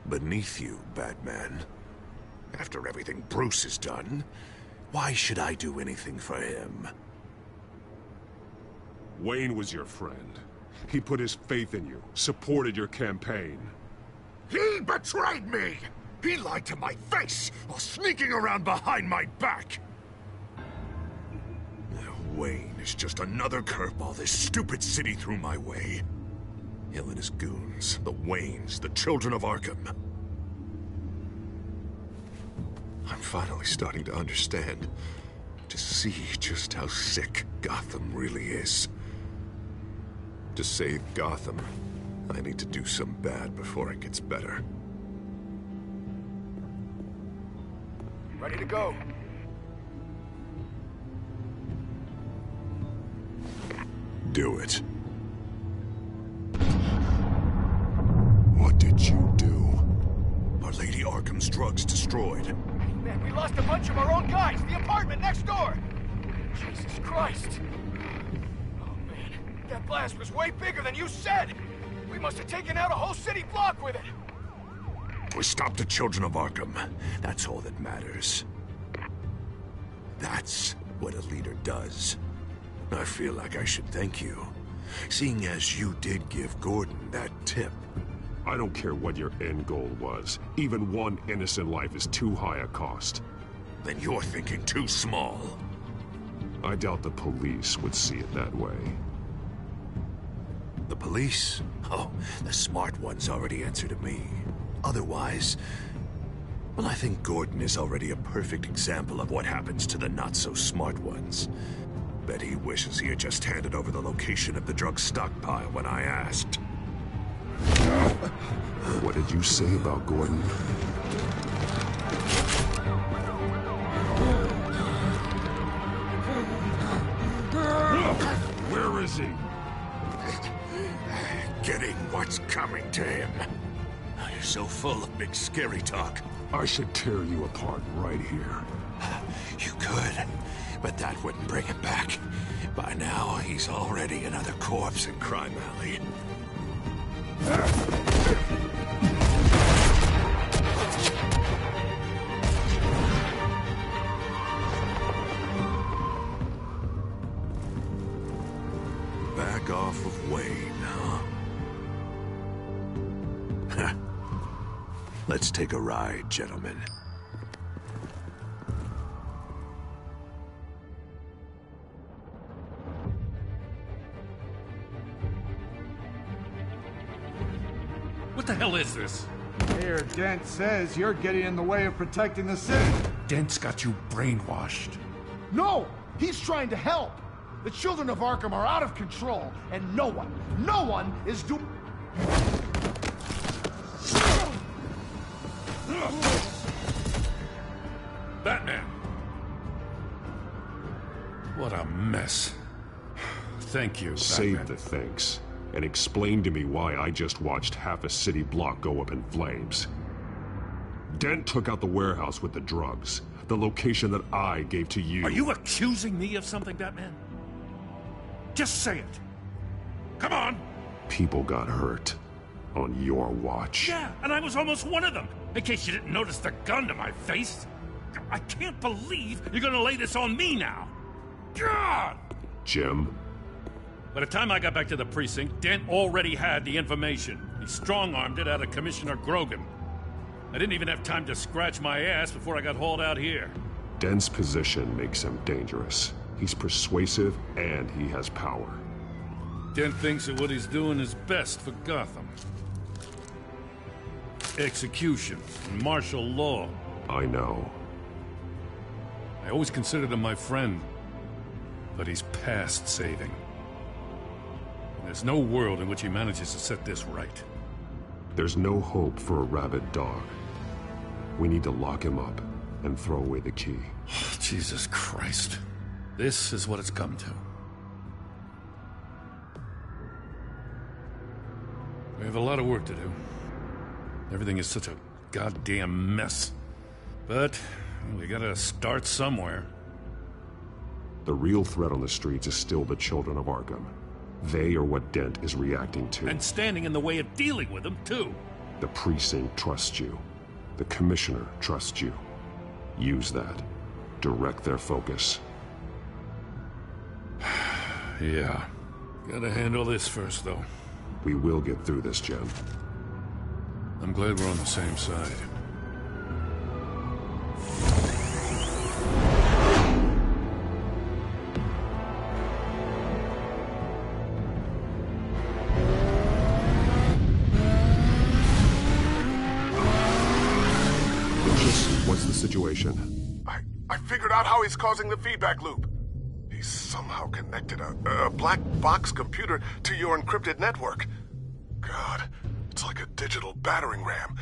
beneath you, Batman. After everything Bruce has done, why should I do anything for him? Wayne was your friend. He put his faith in you, supported your campaign. He betrayed me! He lied to my face while sneaking around behind my back! Wayne is just another curveball this stupid city threw my way. Hill and his goons, the Waynes, the children of Arkham. I'm finally starting to understand, to see just how sick Gotham really is. To save Gotham, I need to do some bad before it gets better. Ready to go. Do it. What did you do? Our Lady Arkham's drugs destroyed. Man, we lost a bunch of our own guys. The apartment next door. Jesus Christ. Oh, man. That blast was way bigger than you said. We must have taken out a whole city block with it. We stopped the children of Arkham. That's all that matters. That's what a leader does. I feel like I should thank you, seeing as you did give Gordon that tip. I don't care what your end goal was. Even one innocent life is too high a cost. Then you're thinking too small. I doubt the police would see it that way. The police? Oh, the smart ones already answered to me. Otherwise, well, I think Gordon is already a perfect example of what happens to the not-so-smart ones. Bet he wishes he had just handed over the location of the drug stockpile when I asked. What did you say about Gordon? Where is he? Getting what's coming to him. You're so full of big scary talk. I should tear you apart right here. You could, but that wouldn't bring him back. By now, he's already another corpse in Crime Alley. Back off of Wayne, huh? Let's take a ride, gentlemen. What the hell is this? Mayor Dent says you're getting in the way of protecting the city. Dent's got you brainwashed. No! He's trying to help! The children of Arkham are out of control, and no one is doing... Batman! What a mess. Thank you, Batman. Save the thanks. And explain to me why I just watched half a city block go up in flames. Dent took out the warehouse with the drugs, the location that I gave to you. Are you accusing me of something, Batman? Just say it. Come on! People got hurt on your watch. Yeah, and I was almost one of them, in case you didn't notice the gun to my face. I can't believe you're gonna lay this on me now. God! Jim? By the time I got back to the precinct, Dent already had the information. He strong-armed it out of Commissioner Grogan. I didn't even have time to scratch my ass before I got hauled out here. Dent's position makes him dangerous. He's persuasive, and he has power. Dent thinks that what he's doing is best for Gotham. Execution and martial law. I know. I always considered him my friend, but he's past saving. And there's no world in which he manages to set this right. There's no hope for a rabid dog. We need to lock him up and throw away the key. Jesus Christ. This is what it's come to. We have a lot of work to do. Everything is such a goddamn mess. But we gotta start somewhere. The real threat on the streets is still the children of Arkham. They are what Dent is reacting to. And standing in the way of dealing with them, too. The precinct trusts you. The commissioner trusts you. Use that. Direct their focus. Yeah. Gotta handle this first, though. We will get through this, Jim. I'm glad we're on the same side. What's the situation? I figured out how he's causing the feedback loop. He's somehow connected a black box computer to your encrypted network. God, it's like a digital battering ram.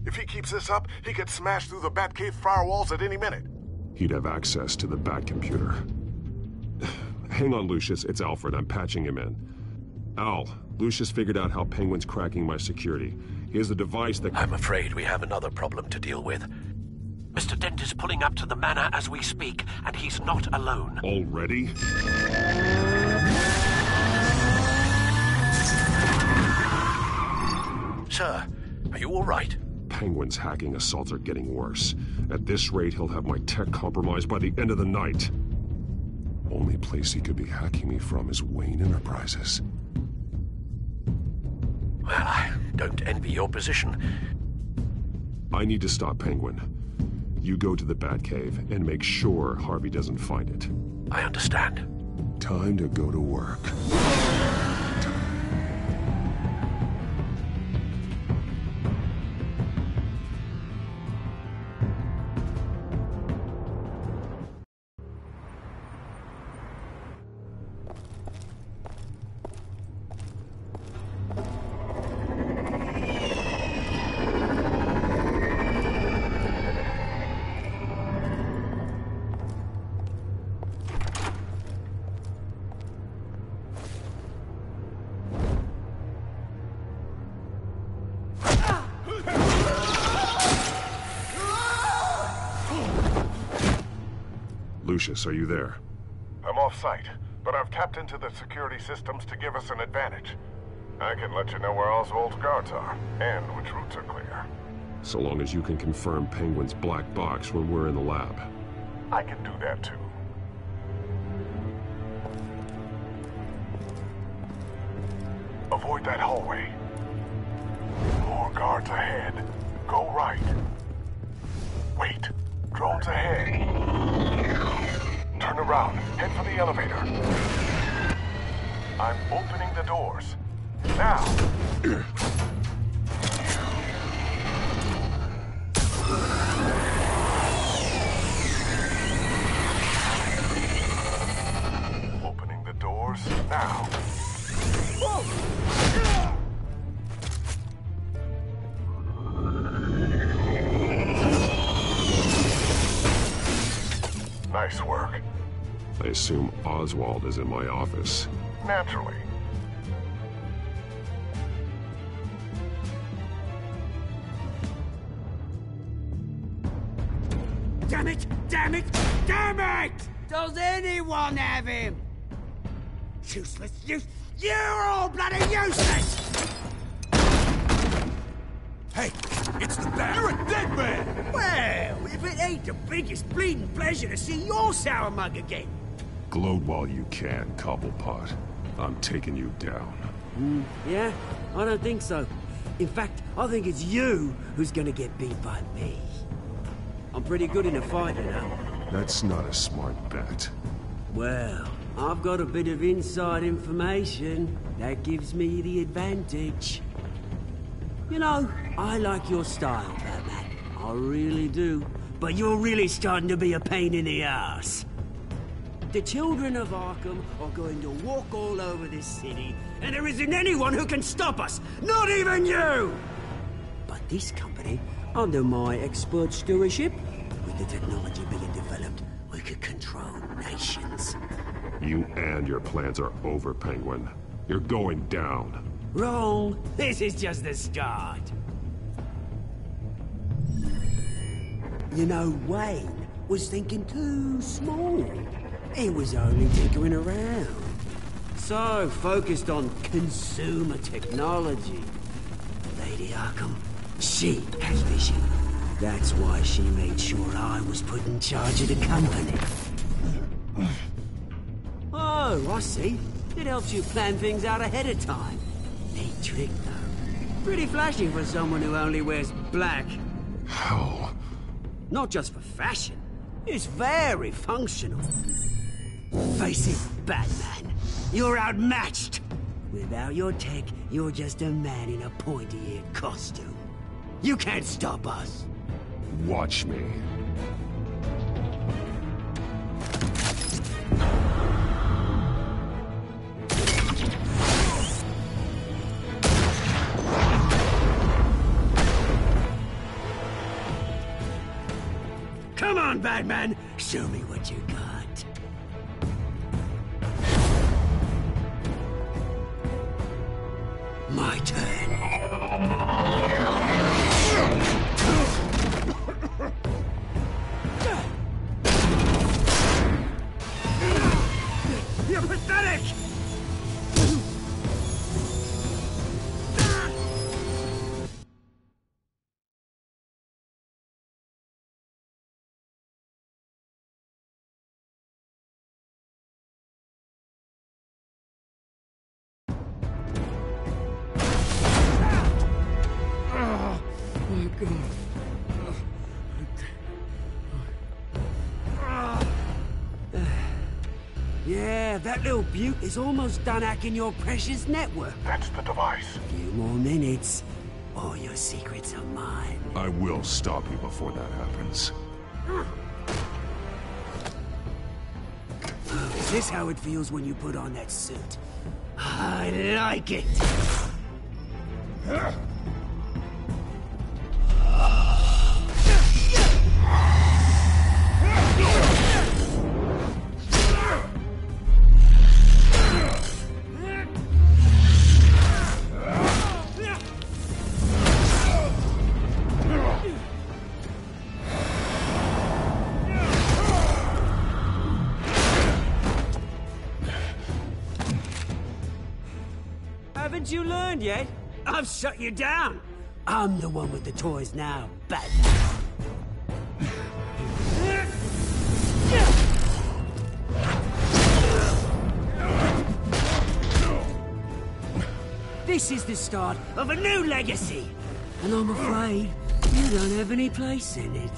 If he keeps this up, he could smash through the Batcave firewalls at any minute. He'd have access to the Bat computer. Hang on, Lucius. It's Alfred. I'm patching him in. Al, Lucius figured out how Penguin's cracking my security. He has a device that... I'm afraid we have another problem to deal with. Mr. Dent is pulling up to the manor as we speak, and he's not alone. Already? Sir, are you all right? Penguin's hacking assaults are getting worse. At this rate, he'll have my tech compromised by the end of the night. Only place he could be hacking me from is Wayne Enterprises. Well, I don't envy your position. I need to stop Penguin. You go to the Batcave and make sure Harvey doesn't find it. I understand. Time to go to work. Lucius, are you there? I'm off-site, but I've tapped into the security systems to give us an advantage. I can let you know where Oswald's guards are, and which routes are clear. So long as you can confirm Penguin's black box when we're in the lab. I can do that too. Avoid that hallway. More guards ahead. Go right. Wait. Drones ahead. Turn around. Head for the elevator. I'm opening the doors. Now. Opening the doors now. Nice work. I assume Oswald is in my office. Naturally. Damn it! Damn it! Damn it! Does anyone have him? Useless! You're all bloody useless! Hey, it's the Bat. You're a dead man! Well, if it ain't the biggest bleeding pleasure to see your sour mug again. Gloat while you can, Cobblepot. I'm taking you down. Yeah? I don't think so. In fact, I think it's you who's gonna get beat by me. I'm pretty good in a fight, you know. That's not a smart bet. Well, I've got a bit of inside information. That gives me the advantage. You know, I like your style, Batman. I really do. But you're really starting to be a pain in the ass. The children of Arkham are going to walk all over this city, and there isn't anyone who can stop us! Not even you! But this company, under my expert stewardship, with the technology being developed, we could control nations. You and your plans are over, Penguin. You're going down. Wrong. This is just the start. You know, Wayne was thinking too small. He was only tinkering around. So focused on consumer technology. Lady Arkham, she has vision. That's why she made sure I was put in charge of the company. Oh, I see. It helps you plan things out ahead of time. Neat trick, though. Pretty flashy for someone who only wears black. How? Not just for fashion. It's very functional. Face it, Batman. You're outmatched. Without your tech, you're just a man in a pointy-eared costume. You can't stop us. Watch me. Come on, Batman! Show me what you got. My turn. You're pathetic! Yeah, that little beaut is almost done hacking your precious network. That's the device. A few more minutes, all your secrets are mine. I will stop you before that happens. Is this how it feels when you put on that suit? I like it! Haven't you learned yet? I've shut you down. I'm the one with the toys now, Batman. This is the start of a new legacy, and I'm afraid you don't have any place in it.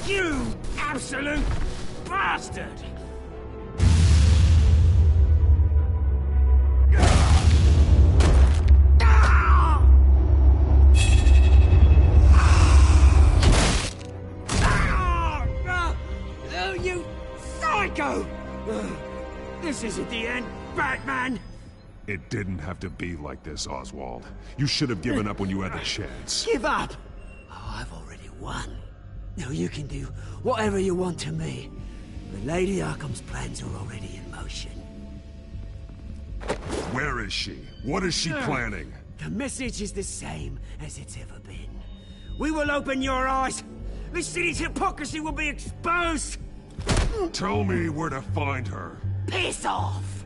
You absolute bastard! Oh, you psycho! This isn't the end, Batman! It didn't have to be like this, Oswald. You should have given up when you had the chance. Give up! Oh, I've already won. Now you can do whatever you want to me. But Lady Arkham's plans are already in motion. Where is she? What is she planning? The message is the same as it's ever been. We will open your eyes. This city's hypocrisy will be exposed. Tell me where to find her. Piss off!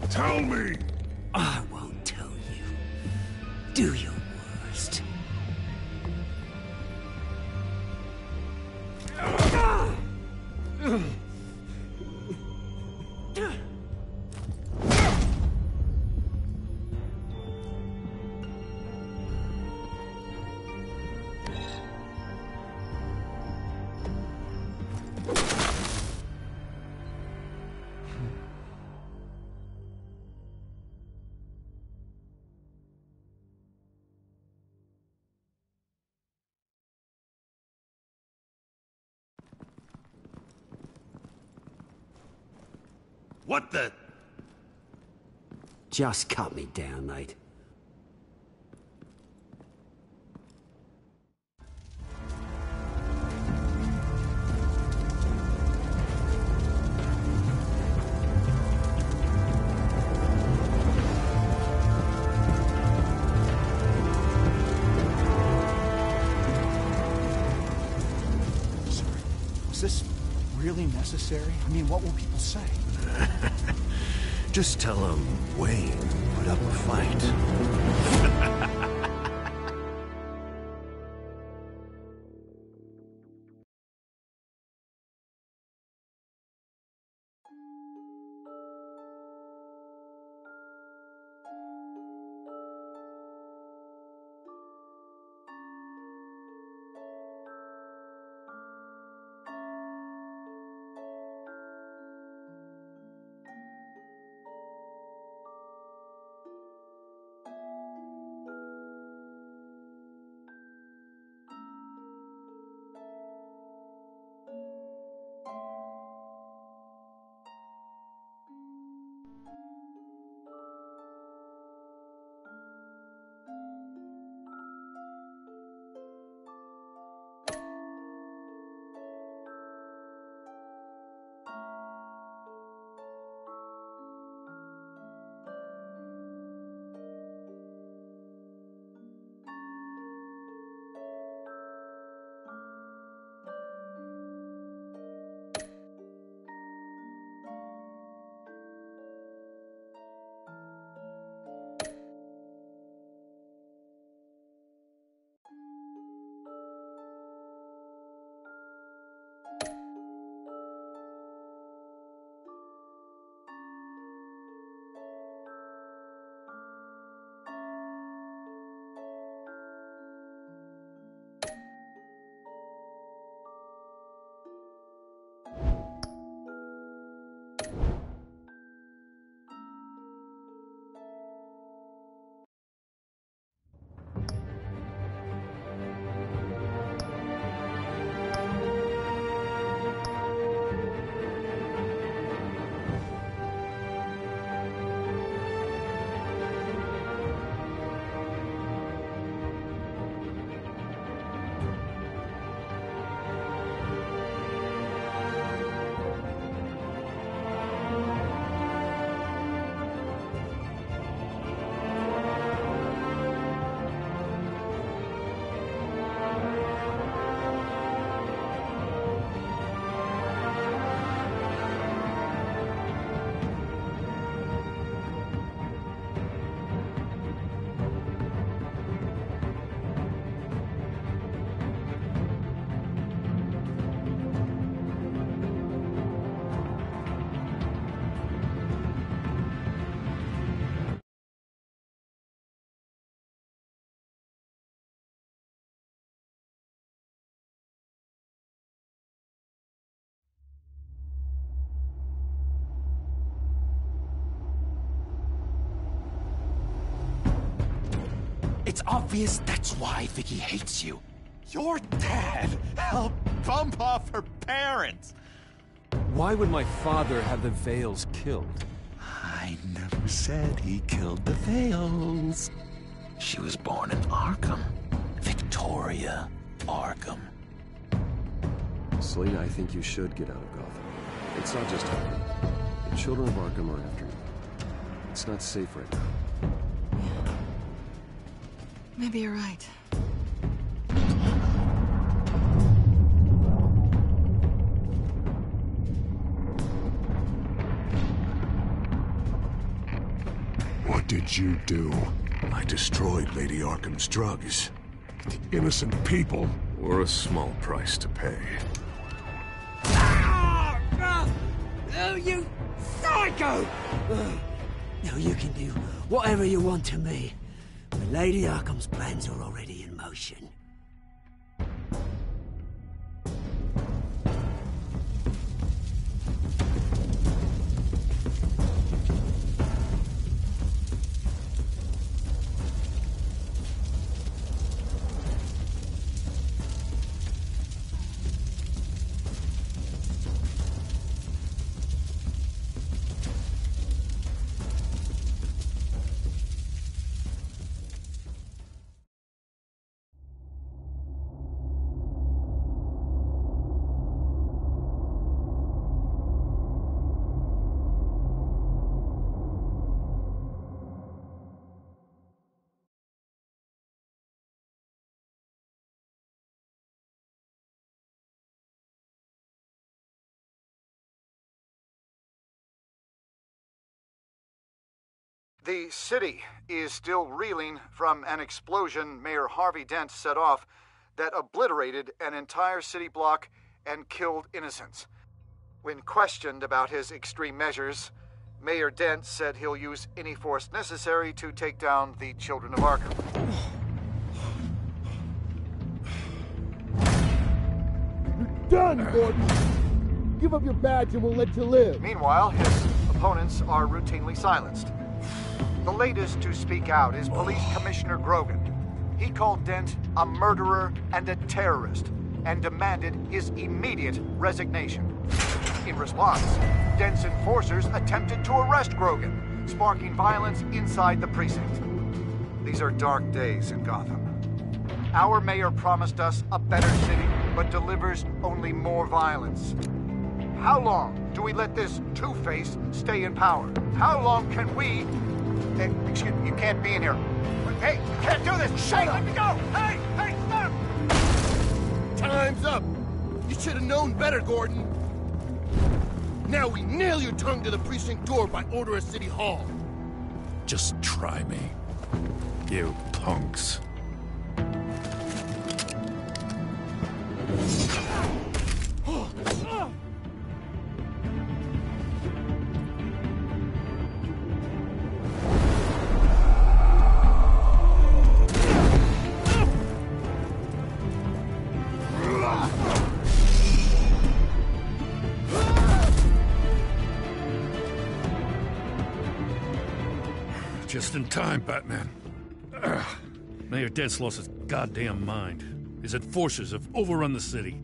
Tell me! I won't tell you. Do your worst. What the? Just cut me down, mate. Is this really necessary? I mean, what will people say? Just tell him Wayne put up a fight. It's obvious that's why Vicky hates you. Your dad helped bump off her parents. Why would my father have the Vales killed? I never said he killed the Vales. She was born in Arkham. Victoria Arkham. Honestly, I think you should get out of Gotham. It's not just her. The children of Arkham are after you. It's not safe right now. Maybe you're right. What did you do? I destroyed Lady Arkham's drugs. The innocent people. Or a small price to pay. Oh, you psycho! Now you can do whatever you want to me. But Lady Arkham's plans are already in motion. The city is still reeling from an explosion Mayor Harvey Dent set off that obliterated an entire city block and killed innocents. When questioned about his extreme measures, Mayor Dent said he'll use any force necessary to take down the Children of Arkham. You're done, Gordon! Give up your badge and we'll let you live. Meanwhile, his opponents are routinely silenced. The latest to speak out is Police Commissioner Grogan. He called Dent a murderer and a terrorist and demanded his immediate resignation. In response, Dent's enforcers attempted to arrest Grogan, sparking violence inside the precinct. These are dark days in Gotham. Our mayor promised us a better city, but delivers only more violence. How long do we let this Two-Face stay in power? How long can we... Hey, excuse me, you can't be in here. Hey, you can't do this! Shut up! Let me go! Hey, hey, stop! Time's up! You should have known better, Gordon. Now we nail your tongue to the precinct door by order of City Hall. Just try me, you punks. Just in time, Batman. Mayor Dent's lost his goddamn mind. His enforcers have overrun the city.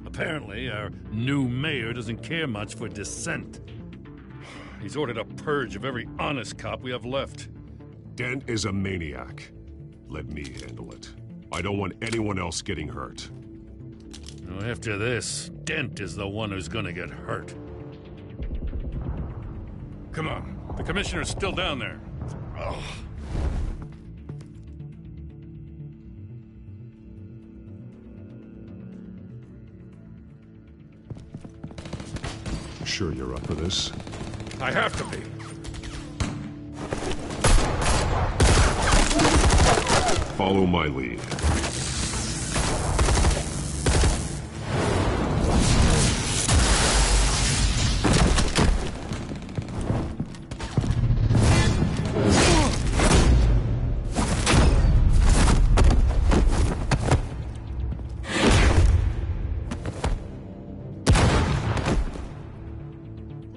Apparently, our new mayor doesn't care much for dissent. He's ordered a purge of every honest cop we have left. Dent is a maniac. Let me handle it. I don't want anyone else getting hurt. Now, after this, Dent is the one who's gonna get hurt. Come on, the commissioner's still down there. Oh. Sure you're up for this? I have to be. Follow my lead.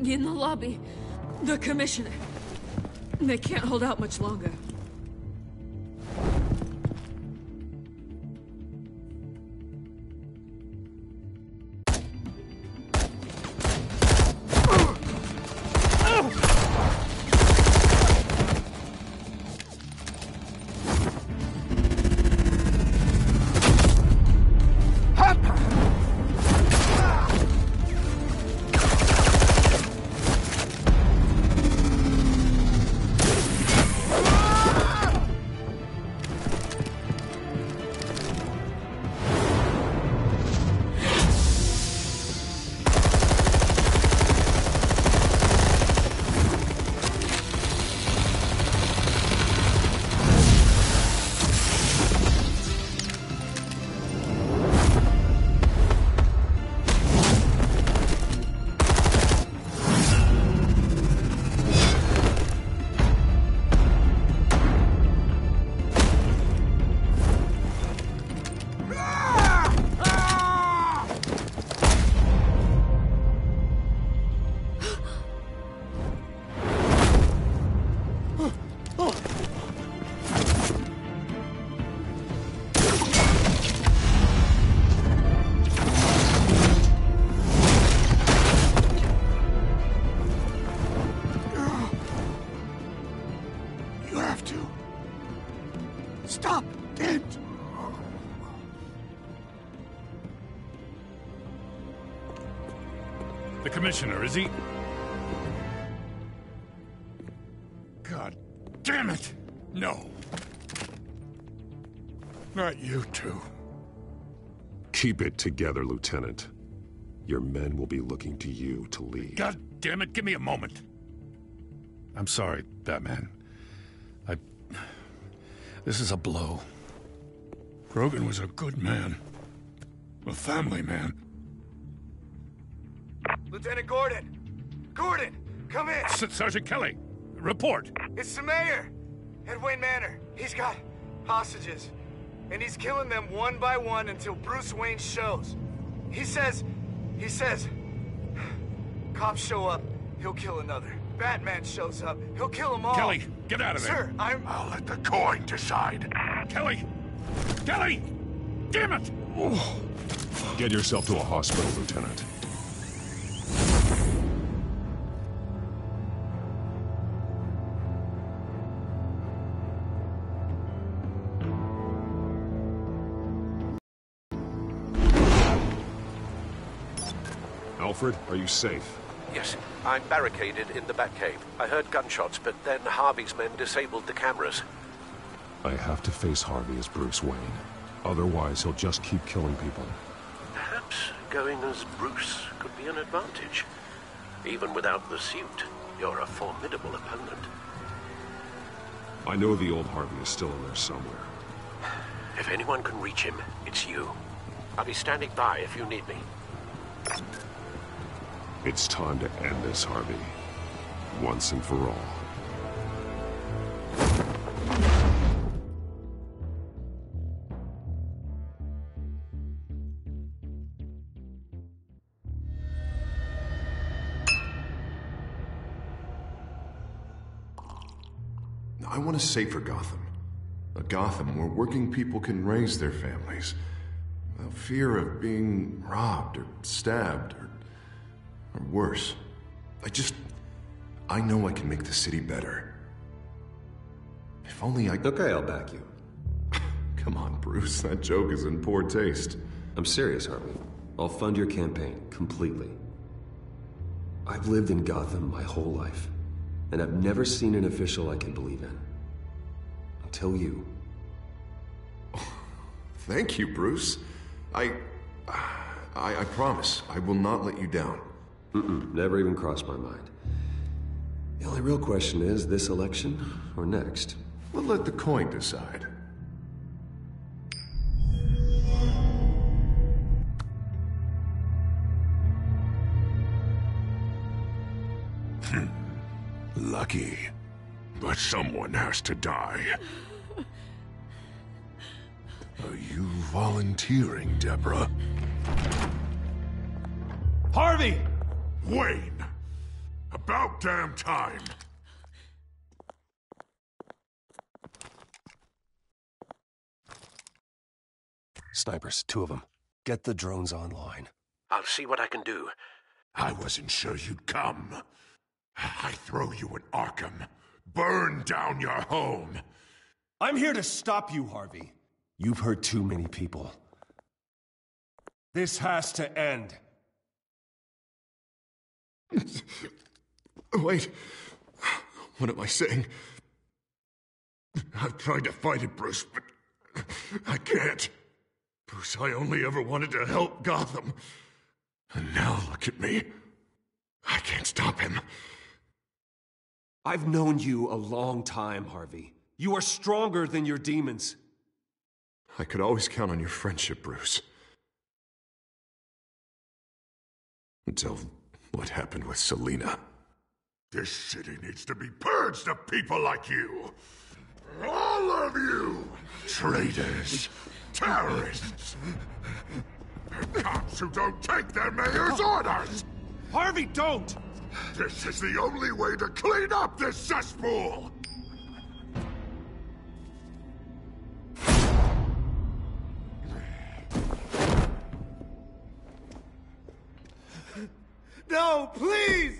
In the lobby, the commissioner. They can't hold out much longer. The commissioner, is he? God damn it! No. Not you two. Keep it together, Lieutenant. Your men will be looking to you to lead. God damn it, give me a moment. I'm sorry, Batman. This is a blow. Grogan was a good man. A family man. Lieutenant Gordon! Gordon! Come in! Sergeant Kelly, report. It's the mayor! At Wayne Manor. He's got hostages. And he's killing them one by one until Bruce Wayne shows. He says... Cops show up, he'll kill another. Batman shows up, he'll kill them all. Kelly, get out of there. Sir, I'll let the coin decide. Kelly! Kelly! Damn it! Get yourself to a hospital, Lieutenant. Alfred, are you safe? Yes, I'm barricaded in the Batcave. I heard gunshots, but then Harvey's men disabled the cameras. I have to face Harvey as Bruce Wayne. Otherwise, he'll just keep killing people. Perhaps going as Bruce could be an advantage. Even without the suit, you're a formidable opponent. I know the old Harvey is still in there somewhere. If anyone can reach him, it's you. I'll be standing by if you need me. It's time to end this, Harvey. Once and for all. I want a safer Gotham. A Gotham where working people can raise their families without fear of being robbed or stabbed or worse. I know I can make the city better. If only I... Okay, I'll back you. Come on, Bruce, that joke is in poor taste. I'm serious, Harvey. I'll fund your campaign, completely. I've lived in Gotham my whole life, and I've never seen an official I can believe in. Until you. Thank you, Bruce. I promise, I will not let you down. Never even crossed my mind. The only real question is, this election or next? We'll let the coin decide. Lucky. But someone has to die. Are you volunteering, Deborah? Harvey! Wayne! About damn time! Snipers, 2 of them. Get the drones online. I'll see what I can do. I wasn't sure you'd come. I throw you in Arkham. Burn down your home. I'm here to stop you, Harvey. You've hurt too many people. This has to end. Wait. What am I saying? I've tried to fight it, Bruce, but I can't. Bruce, I only ever wanted to help Gotham. And now look at me. I can't stop him. I've known you a long time, Harvey. You are stronger than your demons. I could always count on your friendship, Bruce. Until what happened with Selina. This city needs to be purged of people like you. All of you! Traitors, terrorists, and cops who don't take their mayor's orders! Harvey, don't! This is the only way to clean up this cesspool! No, please!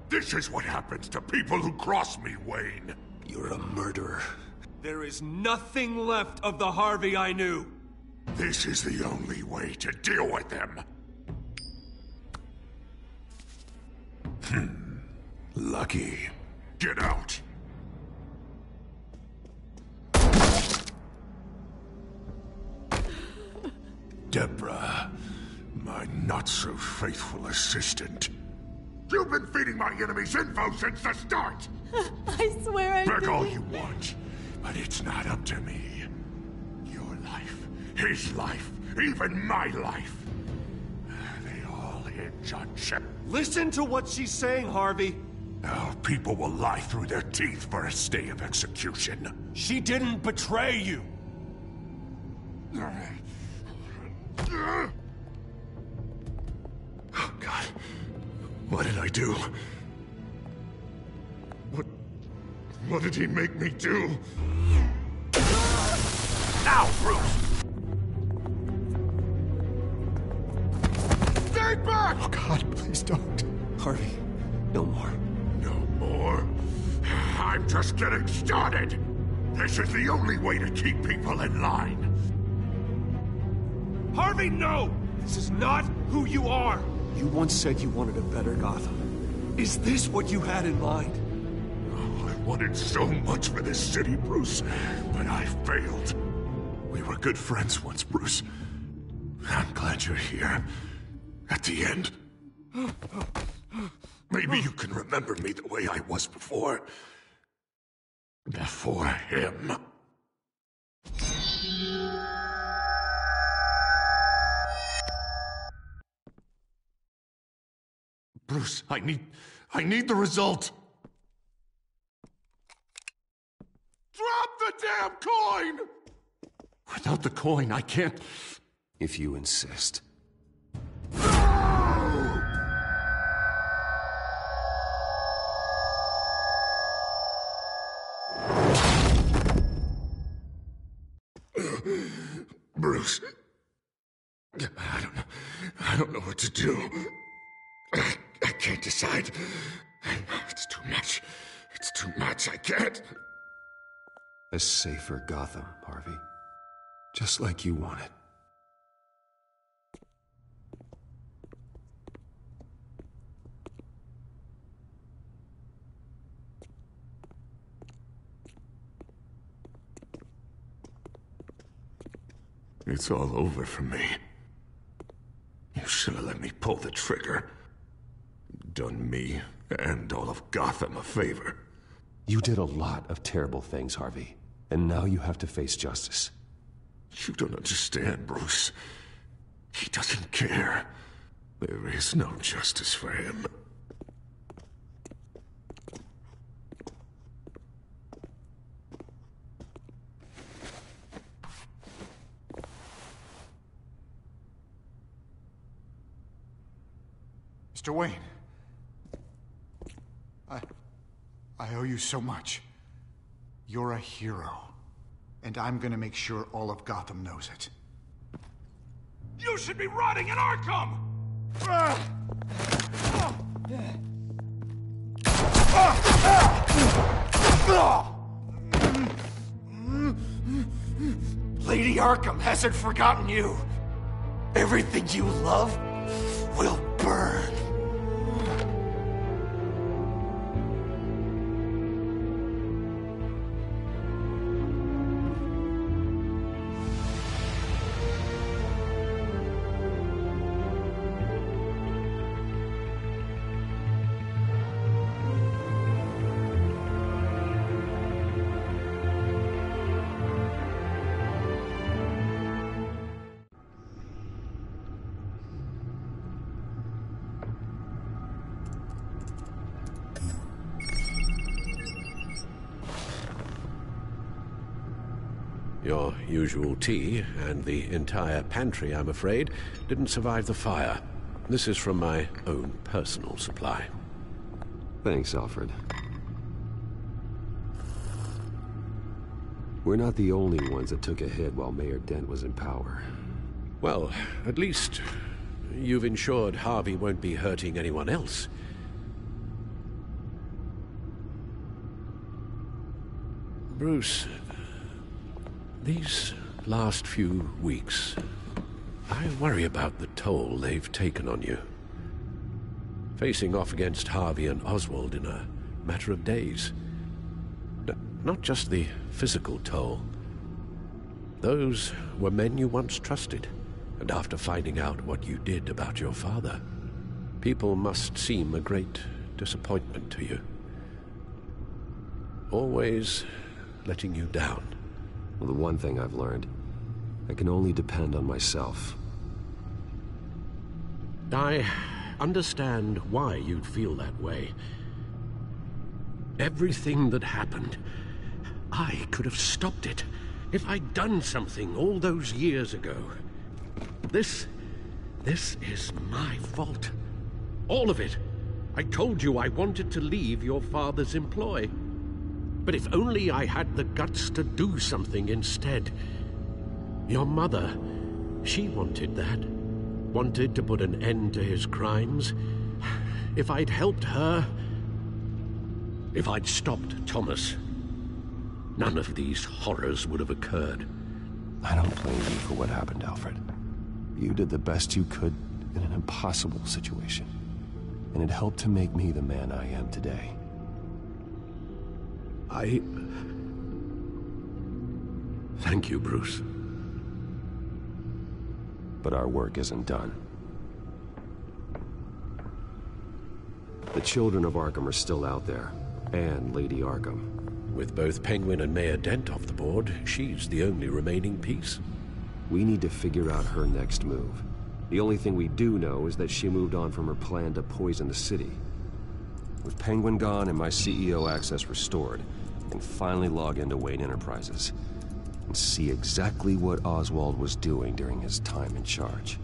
This is what happens to people who cross me, Wayne. You're a murderer. There is nothing left of the Harvey I knew. This is the only way to deal with them. Lucky. Get out. Deborah, my not-so-faithful assistant. You've been feeding my enemies info since the start! I swear I Beg didn't. all you want, but it's not up to me. Your life, his life, even my life. They all hinge on Shep. Listen to what she's saying, Harvey. Now, people will lie through their teeth for a stay of execution. She didn't betray you. Oh, God. What did I do? What did he make me do? Now, Bruce! Stay back! Oh, God, please don't. Harvey, no more. No more? I'm just getting started. This is the only way to keep people in line. Harvey, no! This is not who you are! You once said you wanted a better Gotham. Is this what you had in mind? Oh, I wanted so much for this city, Bruce, but I failed. We were good friends once, Bruce. I'm glad you're here. At the end. Maybe you can remember me the way I was before. Before him. Bruce, I need the result. Drop the damn coin! Without the coin, I can't... If you insist. Bruce, I don't know what to do. I can't decide. It's too much. It's too much. I can't. A safer Gotham, Harvey. Just like you wanted. It's all over for me. You should have let me pull the trigger. Done me and all of Gotham a favor. You did a lot of terrible things, Harvey. And now you have to face justice. You don't understand, Bruce. He doesn't care. There is no justice for him. Mr. Wayne. I owe you so much. You're a hero. And I'm gonna make sure all of Gotham knows it. You should be rotting in Arkham! Lady Arkham hasn't forgotten you. Everything you love will burn. Your usual tea and the entire pantry, I'm afraid, didn't survive the fire. This is from my own personal supply. Thanks, Alfred. We're not the only ones that took a hit while Mayor Dent was in power. Well, at least you've ensured Harvey won't be hurting anyone else. Bruce, these last few weeks, I worry about the toll they've taken on you. Facing off against Harvey and Oswald in a matter of days. Not just the physical toll. Those were men you once trusted, and after finding out what you did about your father, people must seem a great disappointment to you. Always letting you down. Well, the one thing I've learned, I can only depend on myself. I understand why you'd feel that way. Everything that happened, I could have stopped it if I'd done something all those years ago. This is my fault. All of it. I told you I wanted to leave your father's employ. But if only I had the guts to do something instead. Your mother, she wanted that. Wanted to put an end to his crimes. If I'd helped her, if I'd stopped Thomas, none of these horrors would have occurred. I don't blame you for what happened, Alfred. You did the best you could in an impossible situation. And it helped to make me the man I am today. Thank you, Bruce. But our work isn't done. The children of Arkham are still out there, and Lady Arkham. With both Penguin and Mayor Dent off the board, she's the only remaining piece. We need to figure out her next move. The only thing we do know is that she moved on from her plan to poison the city. With Penguin gone and my CEO access restored, I can finally log into Wayne Enterprises and see exactly what Oswald was doing during his time in charge.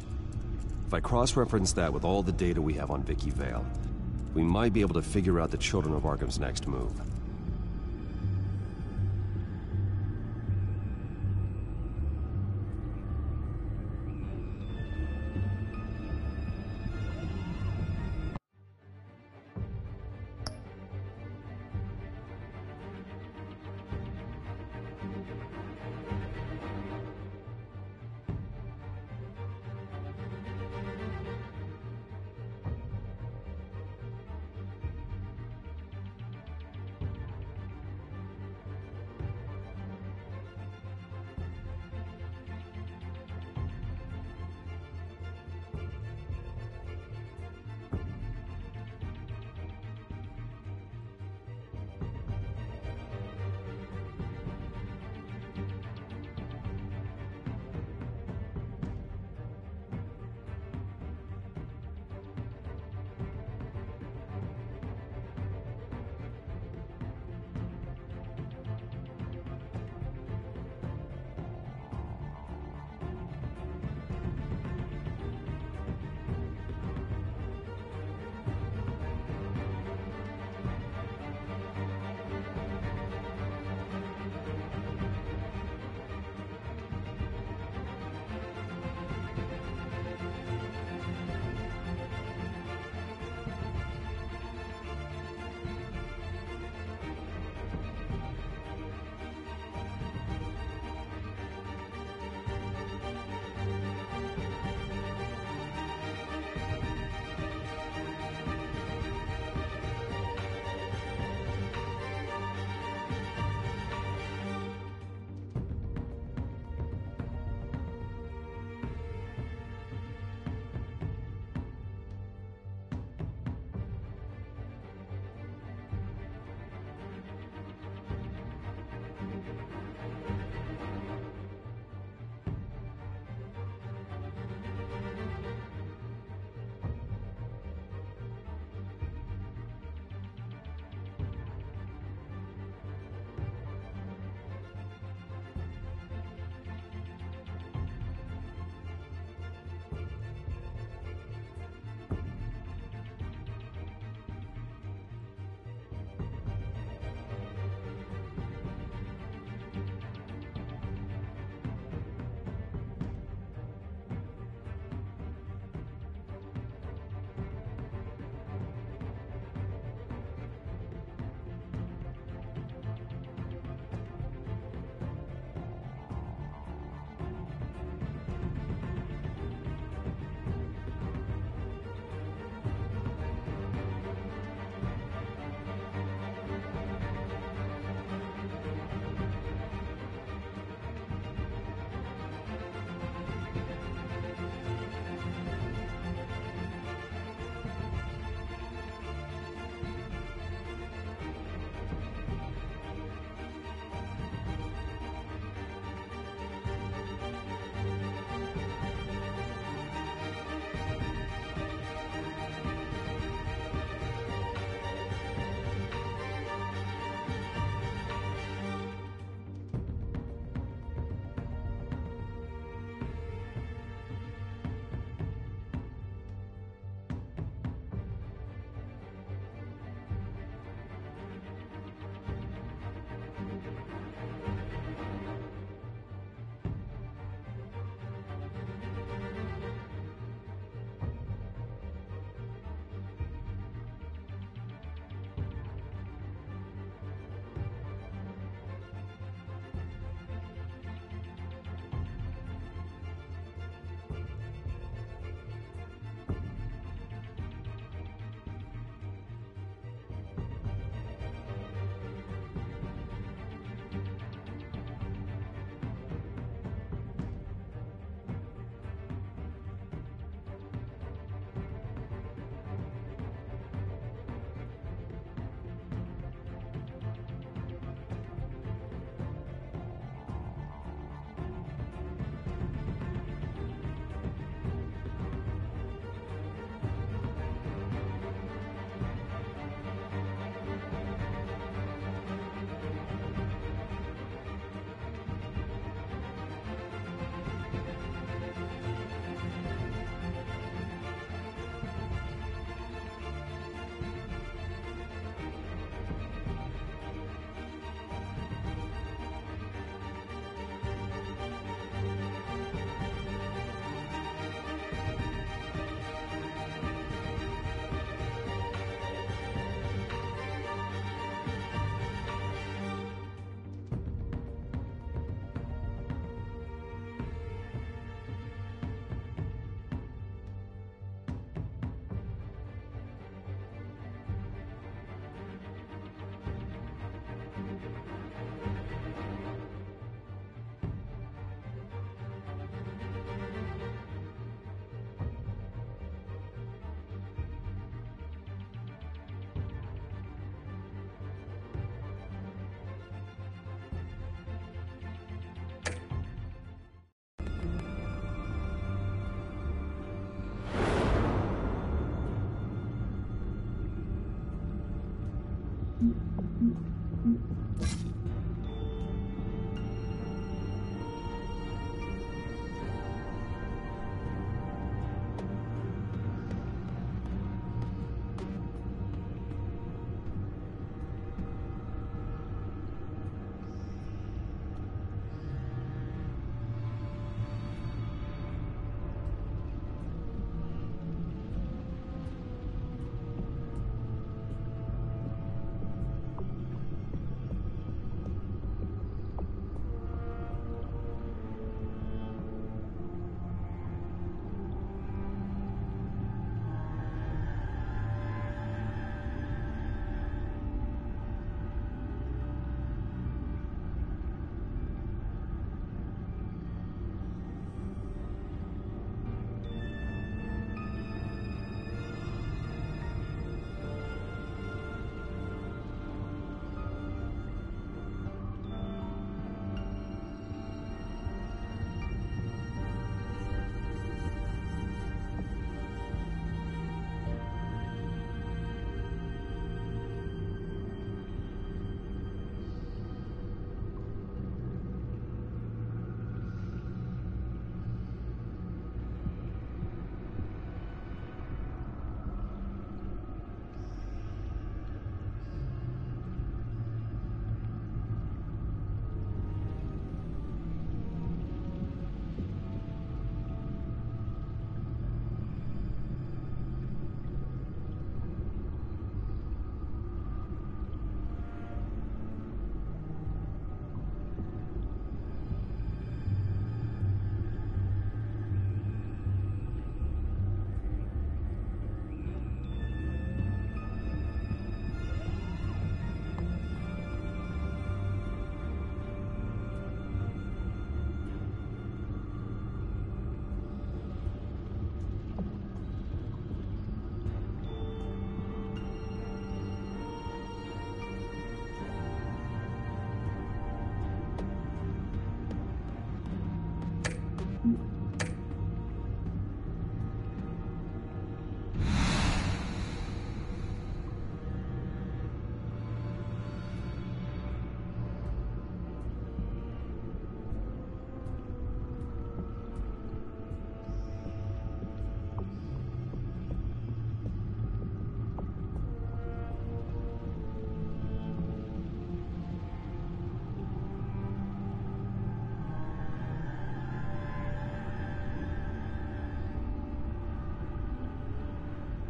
If I cross-reference that with all the data we have on Vicky Vale, we might be able to figure out the Children of Arkham's next move.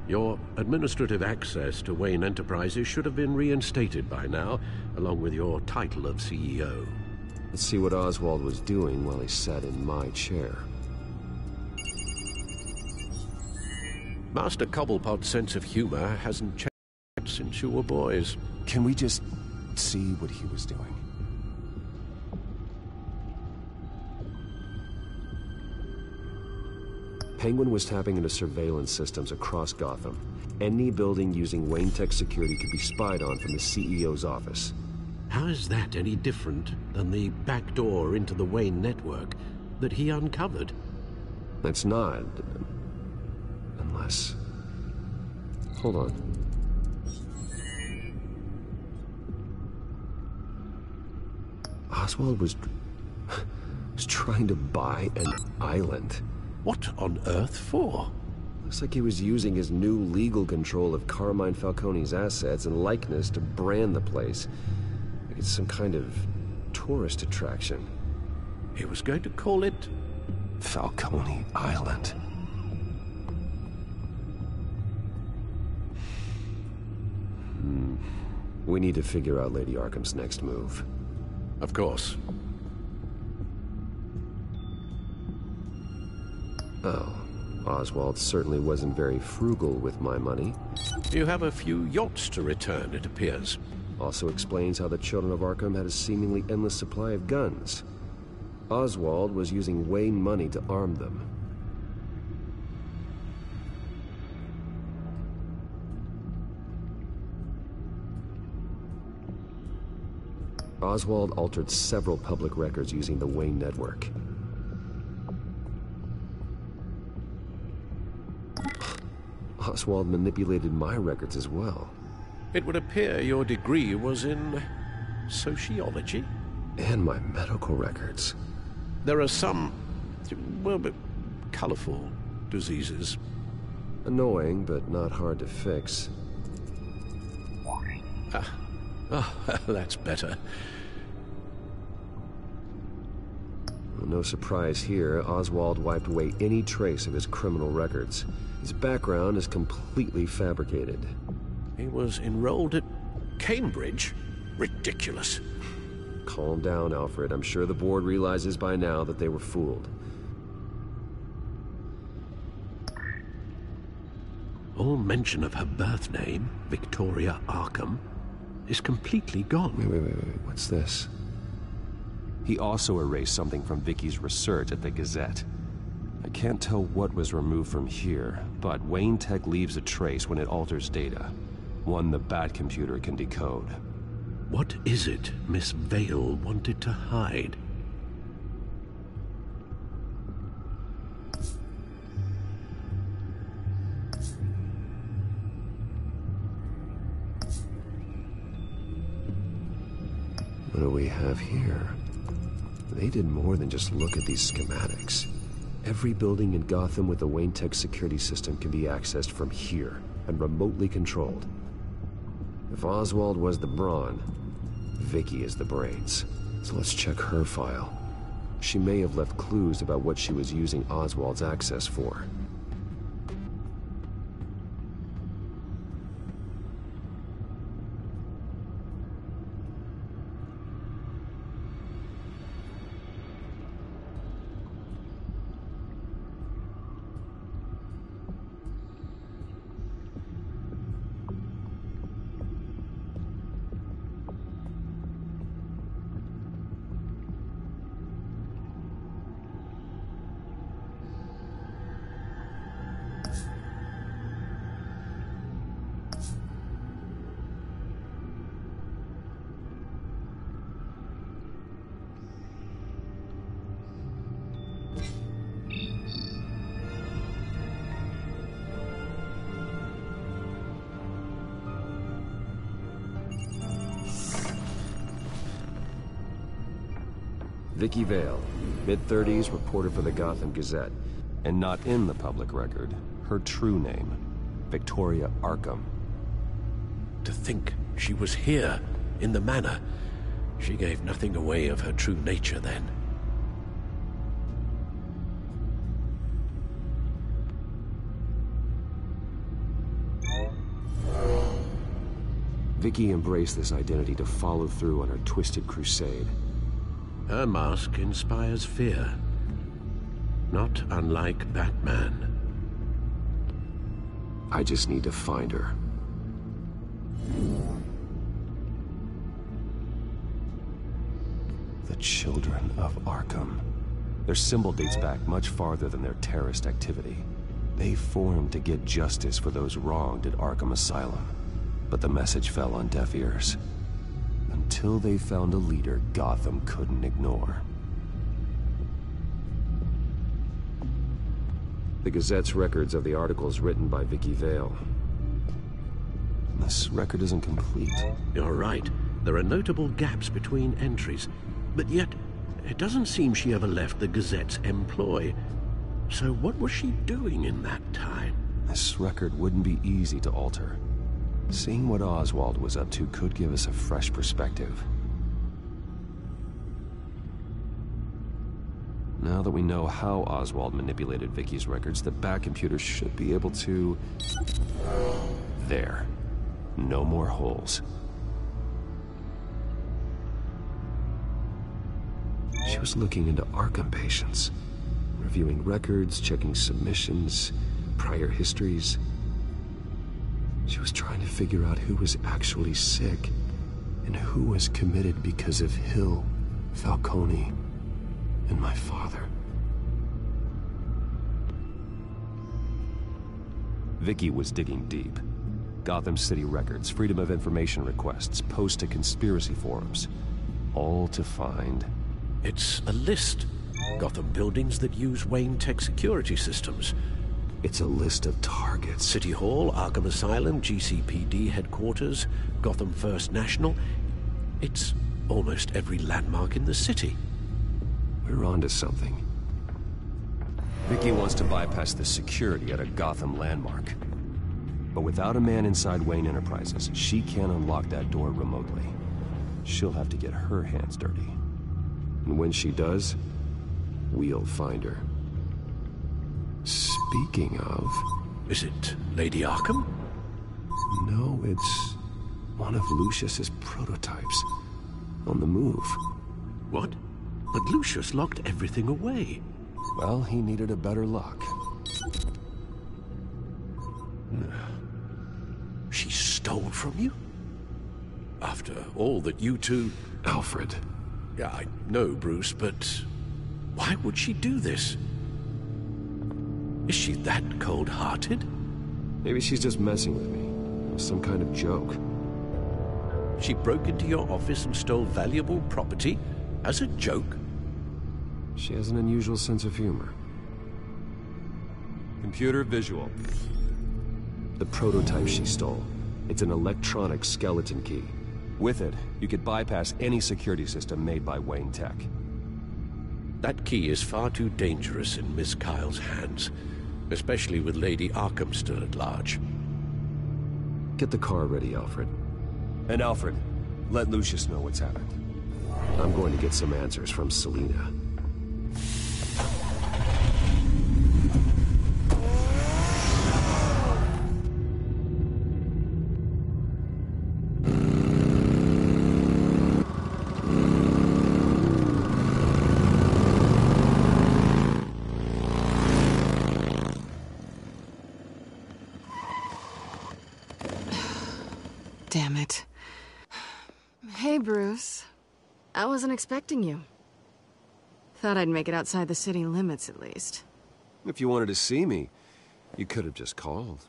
Your administrative access to Wayne Enterprises should have been reinstated by now, along with your title of CEO. Let's see what Oswald was doing while he sat in my chair. Master Cobblepot's sense of humor hasn't changed since you were boys. Can we just see what he was doing? Penguin was tapping into surveillance systems across Gotham. Any building using Wayne Tech security could be spied on from the CEO's office. How is that any different than the back door into the Wayne network that he uncovered? It's not. Unless... Hold on. Oswald was trying to buy an island. What on earth for? Looks like he was using his new legal control of Carmine Falcone's assets and likeness to brand the place. Like it's some kind of tourist attraction. He was going to call it Falcone Island. We need to figure out Lady Arkham's next move. Of course. Oh, Oswald certainly wasn't very frugal with my money. You have a few yachts to return, it appears. Also explains how the Children of Arkham had a seemingly endless supply of guns. Oswald was using Wayne money to arm them. Oswald altered several public records using the Wayne network. Oswald manipulated my records as well. It would appear your degree was in sociology? And my medical records. There are some, well, colorful diseases. Annoying, but not hard to fix. That's better. Well, no surprise here, Oswald wiped away any trace of his criminal records. His background is completely fabricated. He was enrolled at Cambridge? Ridiculous. Calm down, Alfred. I'm sure the board realizes by now that they were fooled. All mention of her birth name, Victoria Arkham, is completely gone. Wait. What's this? He also erased something from Vicky's research at the Gazette. I can't tell what was removed from here, but Wayne Tech leaves a trace when it alters data. One the Batcomputer can decode. What is it Miss Vale wanted to hide? What do we have here? They did more than just look at these schematics. Every building in Gotham with the Wayne Tech security system can be accessed from here and remotely controlled. If Oswald was the brawn, Vicky is the brains. So let's check her file. She may have left clues about what she was using Oswald's access for. Vicky Vale, mid-30s, reporter for the Gotham Gazette. And not in the public record, her true name, Victoria Arkham. To think she was here, in the manor. She gave nothing away of her true nature then. Vicky embraced this identity to follow through on her twisted crusade. Her mask inspires fear. Not unlike Batman. I just need to find her. The Children of Arkham. Their symbol dates back much farther than their terrorist activity. They formed to get justice for those wronged at Arkham Asylum. But the message fell on deaf ears. Until they found a leader Gotham couldn't ignore. The Gazette's records of the articles written by Vicky Vale. This record isn't complete. You're right. There are notable gaps between entries. But yet, it doesn't seem she ever left the Gazette's employ. So what was she doing in that time? This record wouldn't be easy to alter. Seeing what Oswald was up to could give us a fresh perspective. Now that we know how Oswald manipulated Vicky's records, the Batcomputer should be able to... There. No more holes. She was looking into Arkham patients, reviewing records, checking submissions, prior histories. She was trying to figure out who was actually sick and who was committed because of Hill, Falcone, and my father. Vicky was digging deep. Gotham City records, Freedom of Information requests, posts to conspiracy forums. All to find... It's a list. Gotham buildings that use Wayne Tech security systems. It's a list of targets. City Hall, Arkham Asylum, GCPD headquarters, Gotham First National. It's almost every landmark in the city. We're onto something. Vicky wants to bypass the security at a Gotham landmark. But without a man inside Wayne Enterprises, she can't unlock that door remotely. She'll have to get her hands dirty. And when she does, we'll find her. Speaking of... Is it Lady Arkham? No, it's one of Lucius's prototypes. On the move. What? But Lucius locked everything away. Well, he needed a better lock. She stole from you? After all that you two... Alfred. Yeah, I know, Bruce, but... why would she do this? Is she that cold-hearted? Maybe she's just messing with me. It was some kind of joke. She broke into your office and stole valuable property as a joke? She has an unusual sense of humor. Computer visual. The prototype she stole. It's an electronic skeleton key. With it, you could bypass any security system made by Wayne Tech. That key is far too dangerous in Miss Kyle's hands, especially with Lady Arkham still at large. Get the car ready, Alfred. And Alfred, let Lucius know what's happened. I'm going to get some answers from Selina. Damn it. Hey, Bruce. I wasn't expecting you. Thought I'd make it outside the city limits, at least. If you wanted to see me, you could have just called.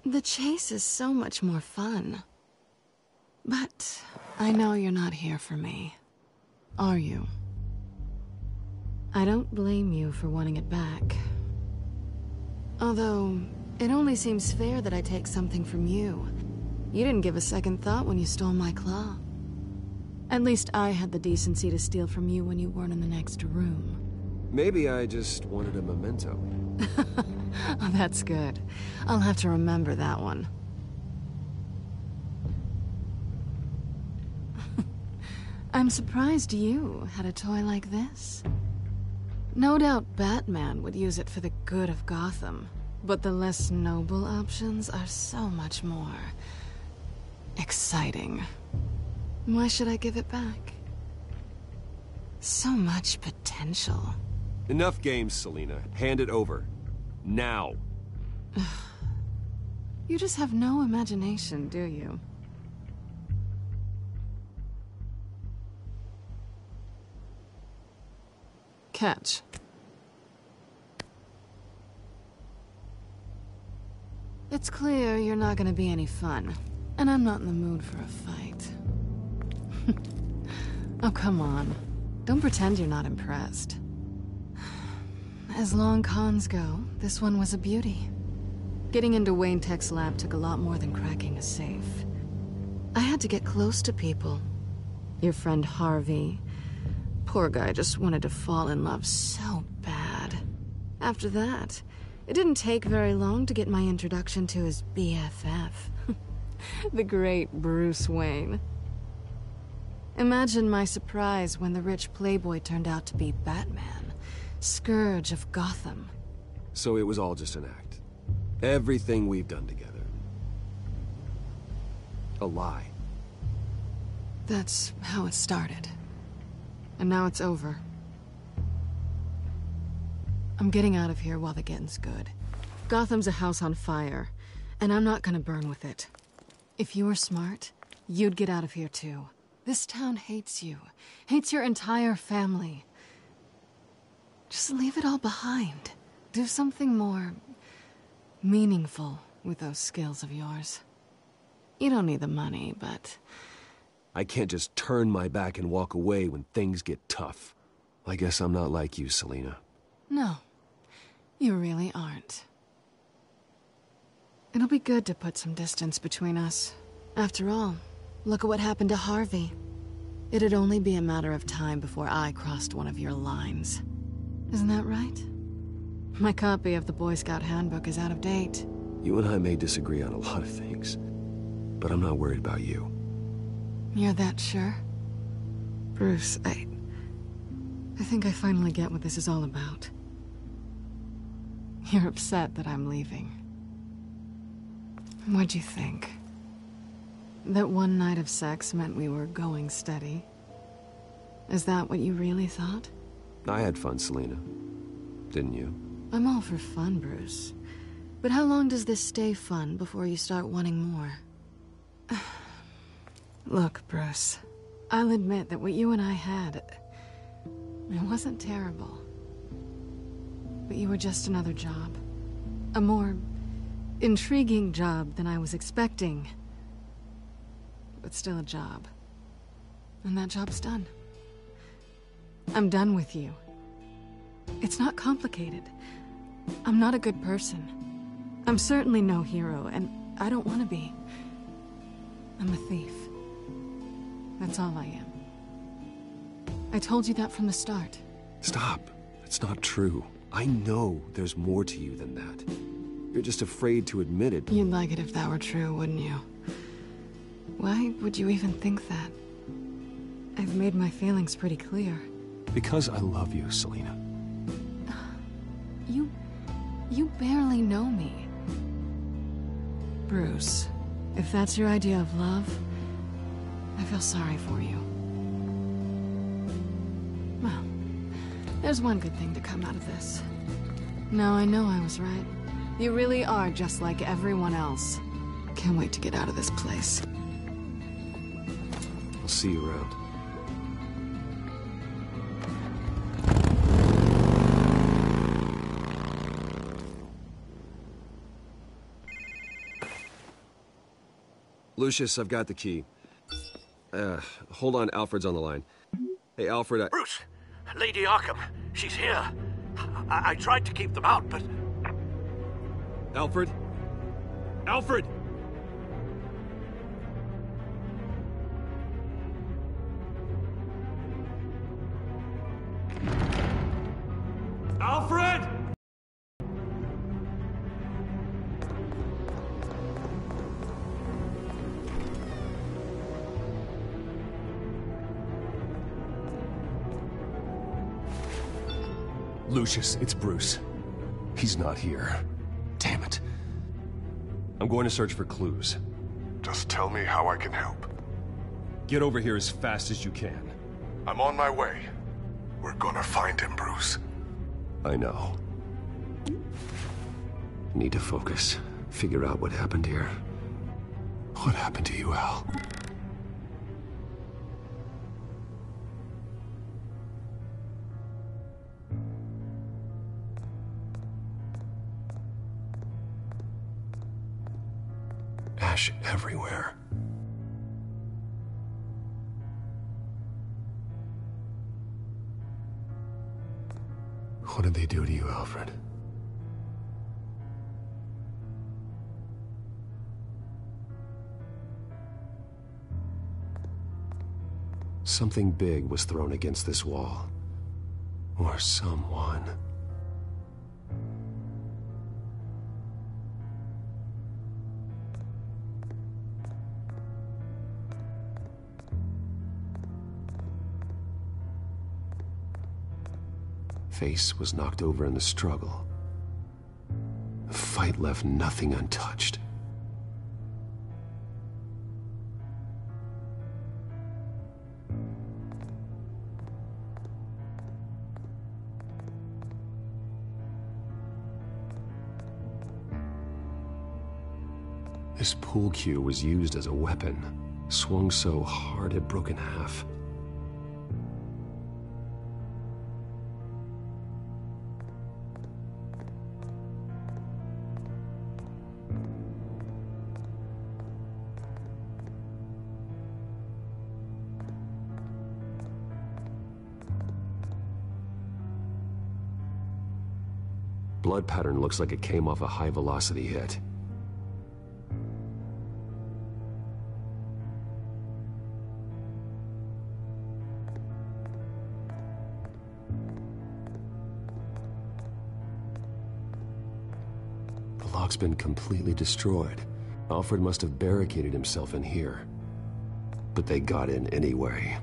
The chase is so much more fun. But I know you're not here for me. Are you? I don't blame you for wanting it back. Although, it only seems fair that I take something from you. You didn't give a second thought when you stole my claw. At least I had the decency to steal from you when you weren't in the next room. Maybe I just wanted a memento. Oh, that's good. I'll have to remember that one. I'm surprised you had a toy like this. No doubt Batman would use it for the good of Gotham, but the less noble options are so much more exciting. Why should I give it back? So much potential. Enough games, Selina. Hand it over. Now. You just have no imagination, do you? Catch. It's clear you're not gonna be any fun, and I'm not in the mood for a fight. Oh, come on. Don't pretend you're not impressed. As long cons go, this one was a beauty. Getting into Wayne Tech's lab took a lot more than cracking a safe. I had to get close to people. Your friend Harvey. Poor guy just wanted to fall in love so bad. After that, it didn't take very long to get my introduction to his BFF. The great Bruce Wayne. Imagine my surprise when the rich playboy turned out to be Batman, Scourge of Gotham. So it was all just an act. Everything we've done together. A lie. That's how it started. And now it's over. I'm getting out of here while the getting's good. Gotham's a house on fire, and I'm not gonna burn with it. If you were smart, you'd get out of here too. This town hates you. Hates your entire family. Just leave it all behind. Do something more meaningful with those skills of yours. You don't need the money, but... I can't just turn my back and walk away when things get tough. I guess I'm not like you, Selina. No, you really aren't. It'll be good to put some distance between us. After all, look at what happened to Harvey. It'd only be a matter of time before I crossed one of your lines. Isn't that right? My copy of the Boy Scout Handbook is out of date. You and I may disagree on a lot of things, but I'm not worried about you. You're that sure? Bruce, I think I finally get what this is all about. You're upset that I'm leaving. What'd you think? That one night of sex meant we were going steady? Is that what you really thought? I had fun, Selina. Didn't you? I'm all for fun, Bruce. But how long does this stay fun before you start wanting more? Look, Bruce, I'll admit that what you and I had, it wasn't terrible. But you were just another job. A more intriguing job than I was expecting. But still a job. And that job's done. I'm done with you. It's not complicated. I'm not a good person. I'm certainly no hero, and I don't want to be. I'm a thief. That's all I am. I told you that from the start. Stop. That's not true. I know there's more to you than that. You're just afraid to admit it. You'd like it if that were true, wouldn't you? Why would you even think that? I've made my feelings pretty clear. Because I love you, Selina. You barely know me. Bruce, if that's your idea of love, I feel sorry for you. Well, there's one good thing to come out of this. Now I know I was right. You really are just like everyone else. Can't wait to get out of this place. I'll see you around. Lucius, I've got the key. Hold on, Alfred's on the line. Hey, Alfred, Bruce! Lady Arkham, she's here. I tried to keep them out, but... Alfred? Alfred! Lucius, it's Bruce. He's not here. Damn it. I'm going to search for clues. Just tell me how I can help. Get over here as fast as you can. I'm on my way. We're gonna find him, Bruce. I know. Need to focus. Figure out what happened here. What happened to you, Al? Ash everywhere. What did they do to you, Alfred? Something big was thrown against this wall. Or someone. Face was knocked over in the struggle. The fight left nothing untouched. This pool cue was used as a weapon, swung so hard it broke in half. Blood pattern looks like it came off a high-velocity hit. The lock's been completely destroyed. Alfred must have barricaded himself in here. But they got in anyway.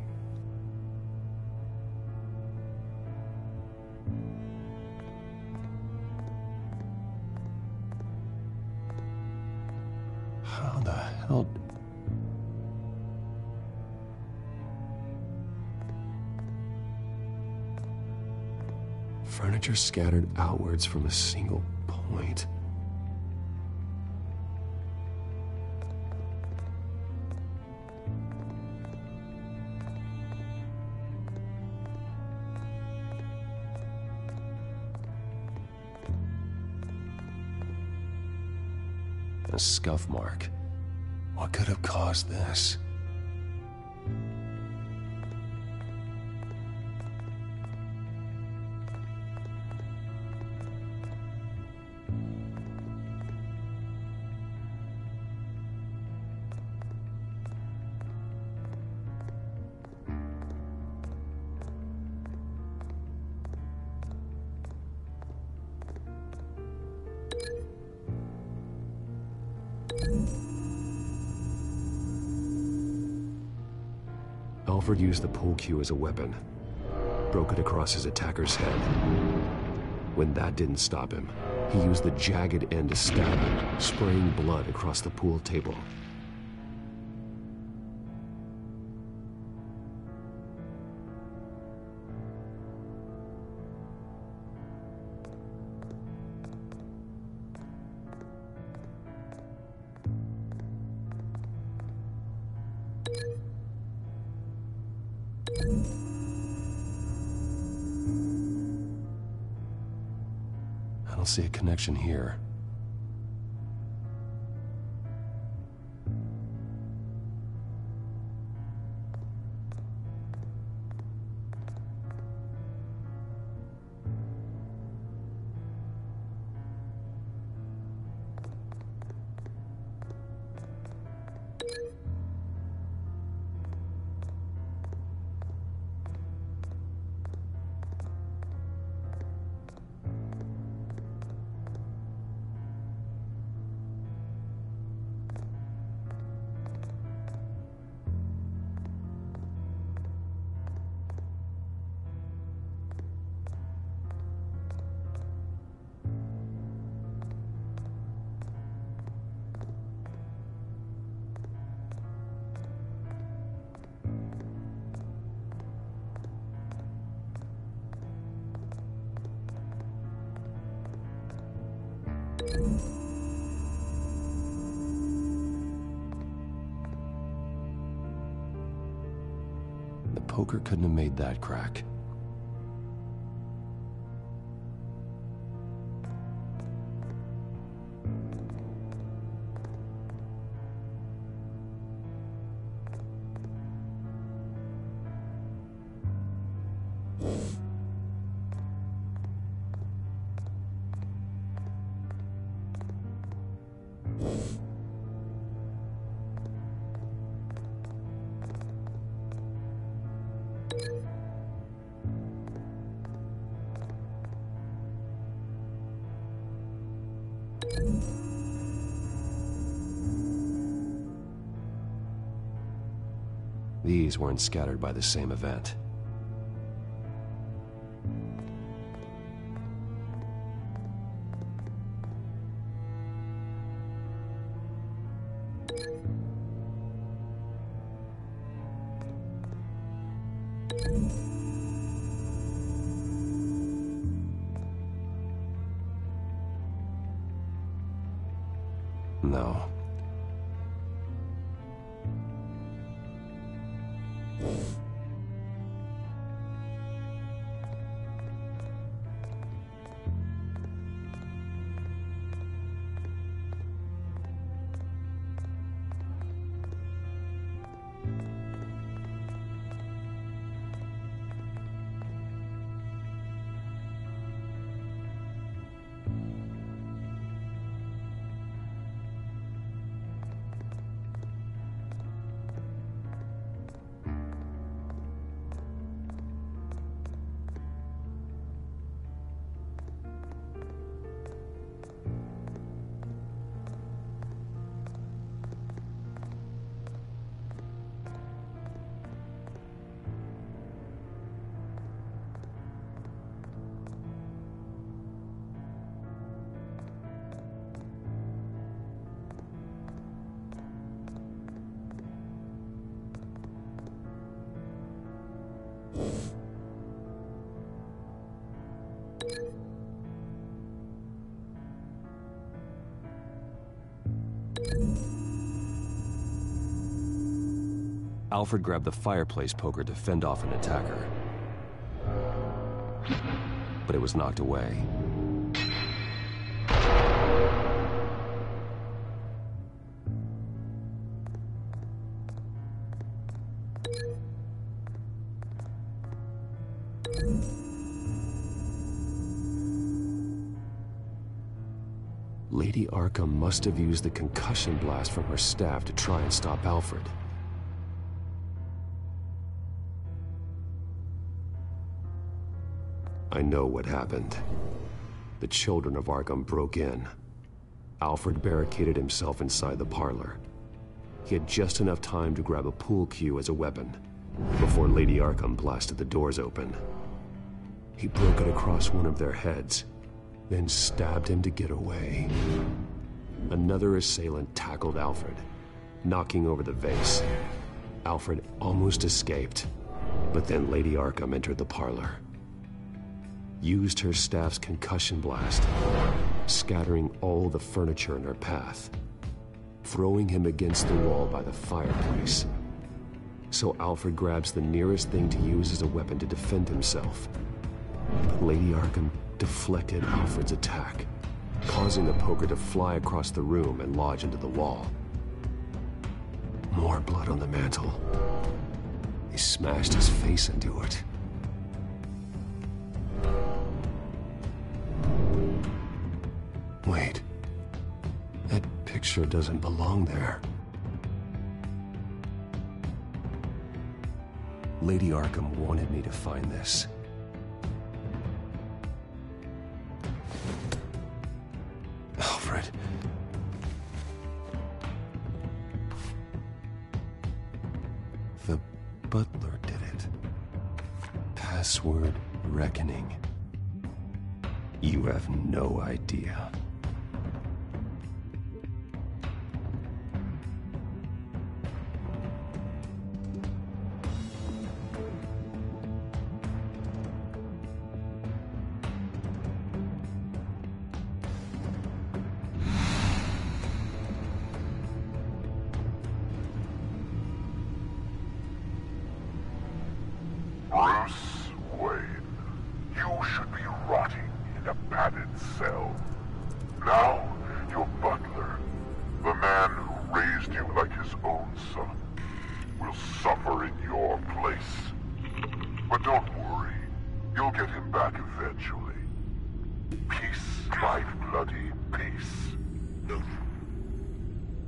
How the hell... Furniture scattered outwards from a single point. A scuff mark. What could have caused this? Alfred used the pool cue as a weapon. Broke it across his attacker's head. When that didn't stop him, he used the jagged end to stab him, spraying blood across the pool table. I don't see a connection here. The poker couldn't have made that crack. These weren't scattered by the same event. No. Alfred grabbed the fireplace poker to fend off an attacker. But it was knocked away. Lady Arkham must have used the concussion blast from her staff to try and stop Alfred. I know what happened. The children of Arkham broke in. Alfred barricaded himself inside the parlor. He had just enough time to grab a pool cue as a weapon before Lady Arkham blasted the doors open. He broke it across one of their heads, then stabbed him to get away. Another assailant tackled Alfred, knocking over the vase. Alfred almost escaped, but then Lady Arkham entered the parlor. Used her staff's concussion blast, scattering all the furniture in her path, throwing him against the wall by the fireplace. So Alfred grabs the nearest thing to use as a weapon to defend himself. But Lady Arkham deflected Alfred's attack, causing the poker to fly across the room and lodge into the wall. More blood on the mantel. He smashed his face into it. Wait. That picture doesn't belong there. Lady Arkham wanted me to find this. Alfred. The butler did it. Password reckoning. You have no idea. should be rotting in a padded cell. Now, your butler, the man who raised you like his own son, will suffer in your place. But don't worry, you'll get him back eventually. Peace, my bloody peace.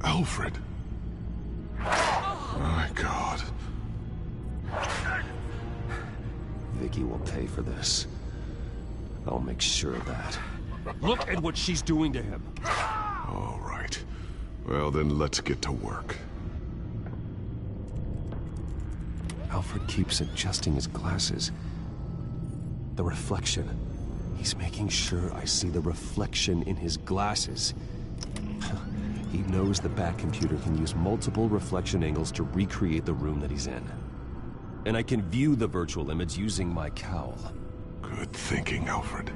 Alfred. My God. Vicky will pay for this. I'll make sure of that. Look at what she's doing to him. All right. Well, then let's get to work. Alfred keeps adjusting his glasses. The reflection. He's making sure I see the reflection in his glasses. He knows the Batcomputer can use multiple reflection angles to recreate the room that he's in. And I can view the virtual image using my cowl. Good thinking, Alfred.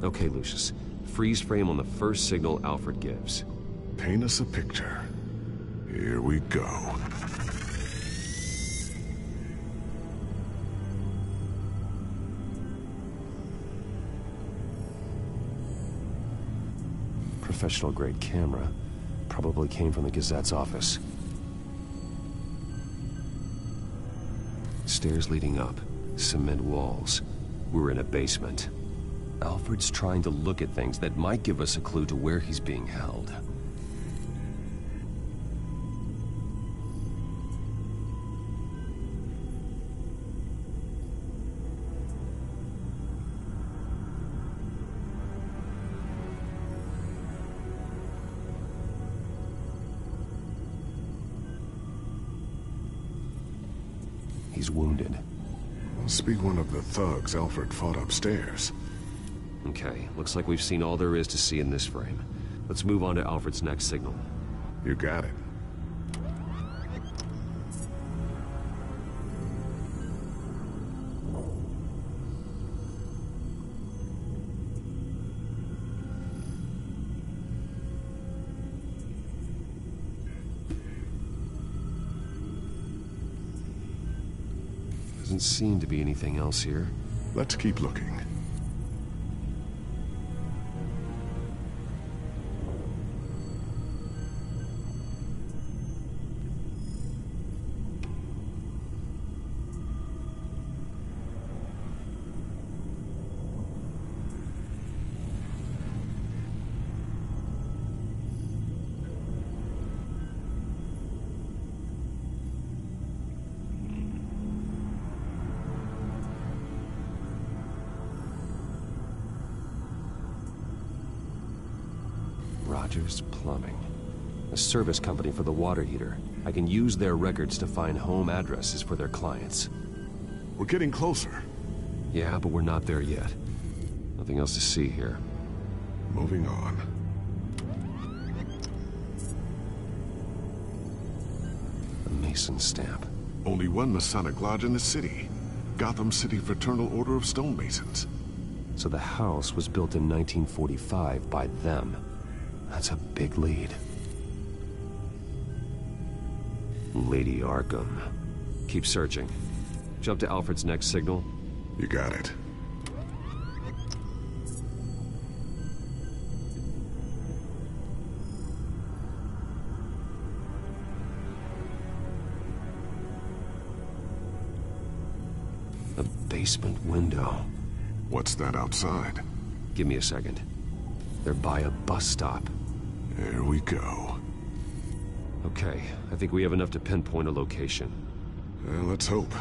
Okay, Lucius. Freeze frame on the first signal Alfred gives. Paint us a picture. Here we go. Professional-grade camera. Probably came from the Gazette's office. Stairs leading up. Cement walls. We're in a basement. Alfred's trying to look at things that might give us a clue to where he's being held. He's wounded. Must be one of the thugs Alfred fought upstairs. Okay, looks like we've seen all there is to see in this frame. Let's move on to Alfred's next signal. You got it. Doesn't seem to be anything else here. Let's keep looking. Rogers Plumbing. A service company for the water heater. I can use their records to find home addresses for their clients. We're getting closer. Yeah, but we're not there yet. Nothing else to see here. Moving on. A Mason stamp. Only one Masonic lodge in the city. Gotham City Fraternal Order of Stonemasons. So the house was built in 1945 by them. That's a big lead. Lady Arkham. Keep searching. Jump to Alfred's next signal. You got it. A basement window. What's that outside? Give me a second. They're by a bus stop. There we go. Okay, I think we have enough to pinpoint a location. Well, let's hope.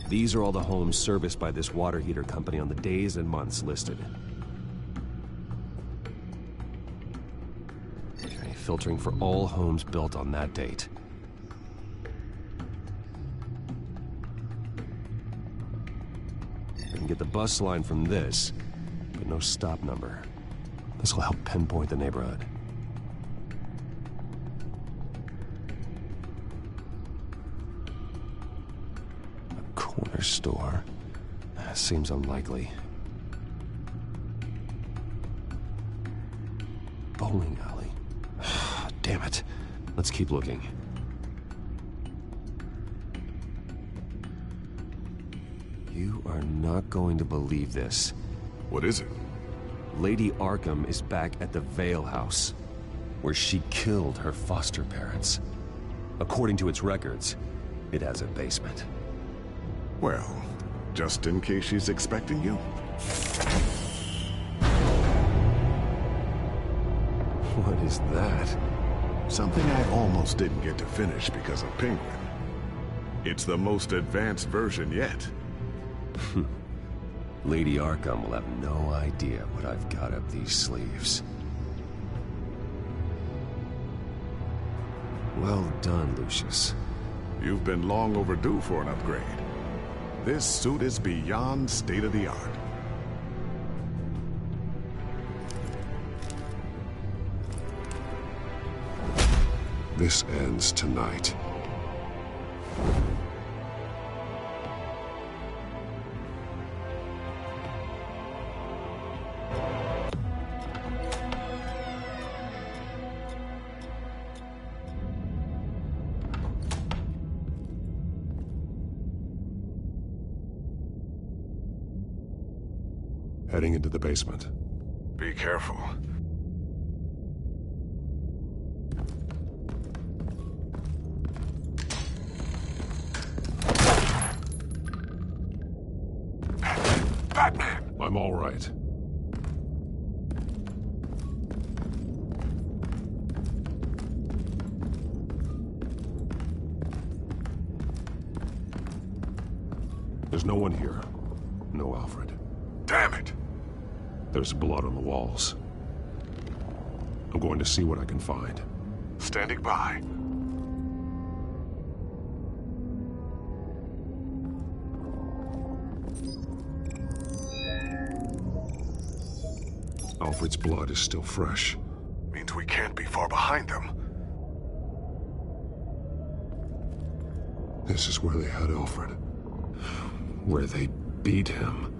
These are all the homes serviced by this water heater company on the days and months listed. Okay, filtering for all homes built on that date. I can get the bus line from this, but no stop number. This will help pinpoint the neighborhood. Corner store. That seems unlikely. Bowling alley. Damn it. Let's keep looking. You are not going to believe this. What is it? Lady Arkham is back at the Vale House, where she killed her foster parents. According to its records, it has a basement. Well, just in case she's expecting you. What is that? Something I almost didn't get to finish because of Penguin. It's the most advanced version yet. Lady Arkham will have no idea what I've got up these sleeves. Well done, Lucius. You've been long overdue for an upgrade. This suit is beyond state-of-the-art. This ends tonight. Heading into the basement. Be careful. Batman! I'm all right. There's no one here. No Alfred. Damn it! There's blood on the walls. I'm going to see what I can find. Standing by. Alfred's blood is still fresh. Means we can't be far behind them. This is where they had Alfred. Where they beat him.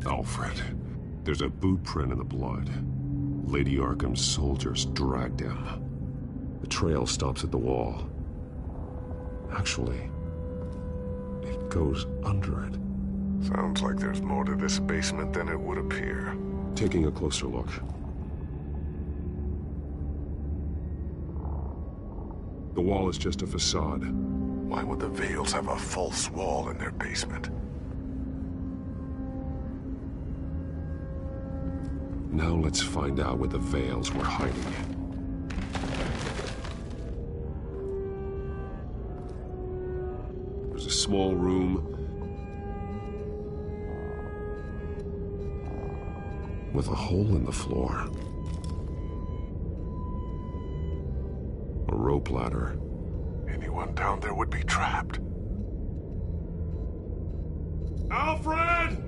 Alfred. There's a boot print in the blood. Lady Arkham's soldiers dragged him. The trail stops at the wall. Actually, it goes under it. Sounds like there's more to this basement than it would appear. Taking a closer look. The wall is just a facade. Why would the Vales have a false wall in their basement? Now let's find out where the Vales were hiding. There's a small room with a hole in the floor. A rope ladder. Anyone down there would be trapped. Alfred!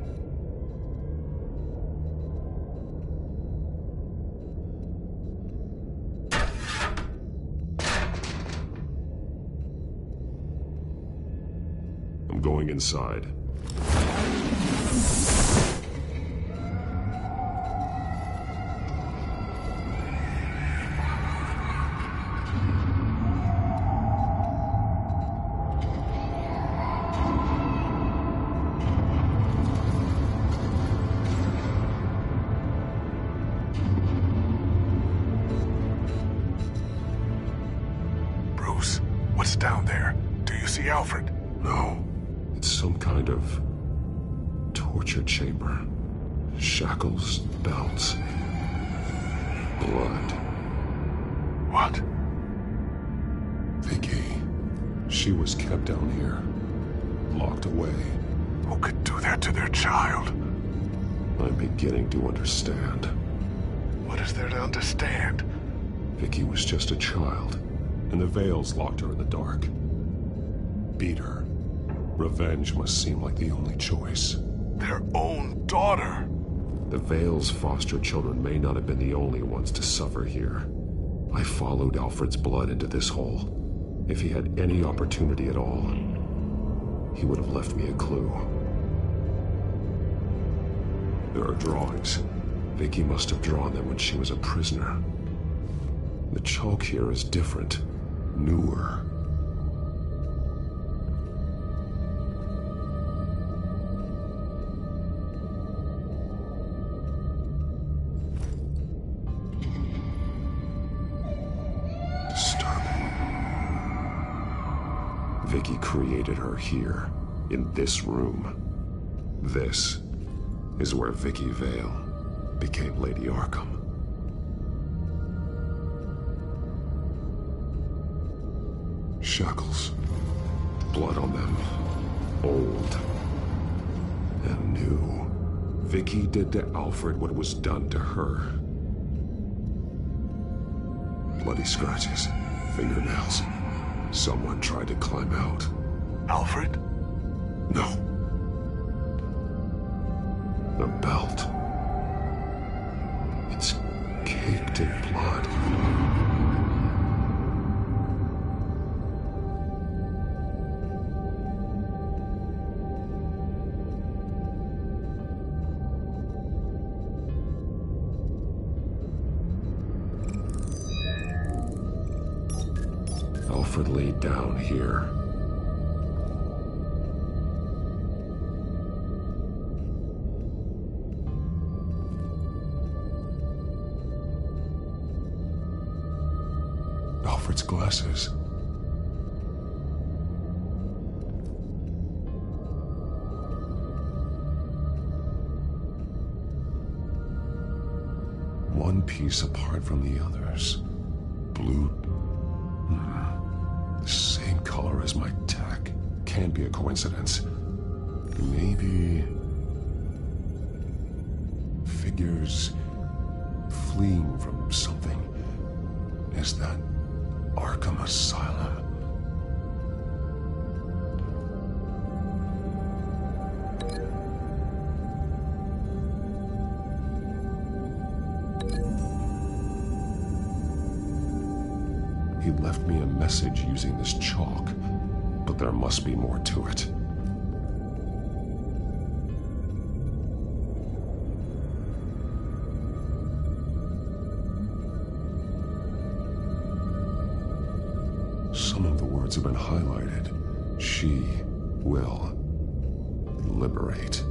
I'm going inside. Bruce, what's down there? Do you see Alfred? No. It's some kind of torture chamber. Shackles, belts, blood. What? Vicky. She was kept down here, locked away. Who could do that to their child? I'm beginning to understand. What is there to understand? Vicky was just a child, and the Vales locked her in the dark. Beat her. Revenge must seem like the only choice. Their own daughter! The Vales' foster children may not have been the only ones to suffer here. I followed Alfred's blood into this hole. If he had any opportunity at all, he would have left me a clue. There are drawings. Vicky must have drawn them when she was a prisoner. The chalk here is different, newer. Vicky created her here, in this room. This is where Vicky Vale became Lady Arkham. Shackles. Blood on them. Old. And new. Vicky did to Alfred what was done to her. Bloody scratches. Fingernails. Someone tried to climb out. Alfred? No. The belt. It's caked in blood. Alfred laid down here. Alfred's glasses. One piece apart from the others. Blue. The same color as my tech. Can't be a coincidence. Maybe... figures fleeing from something. Is that Arkham Asylum? He left me a message using this chalk, but there must be more to it. words have been highlighted. She will liberate.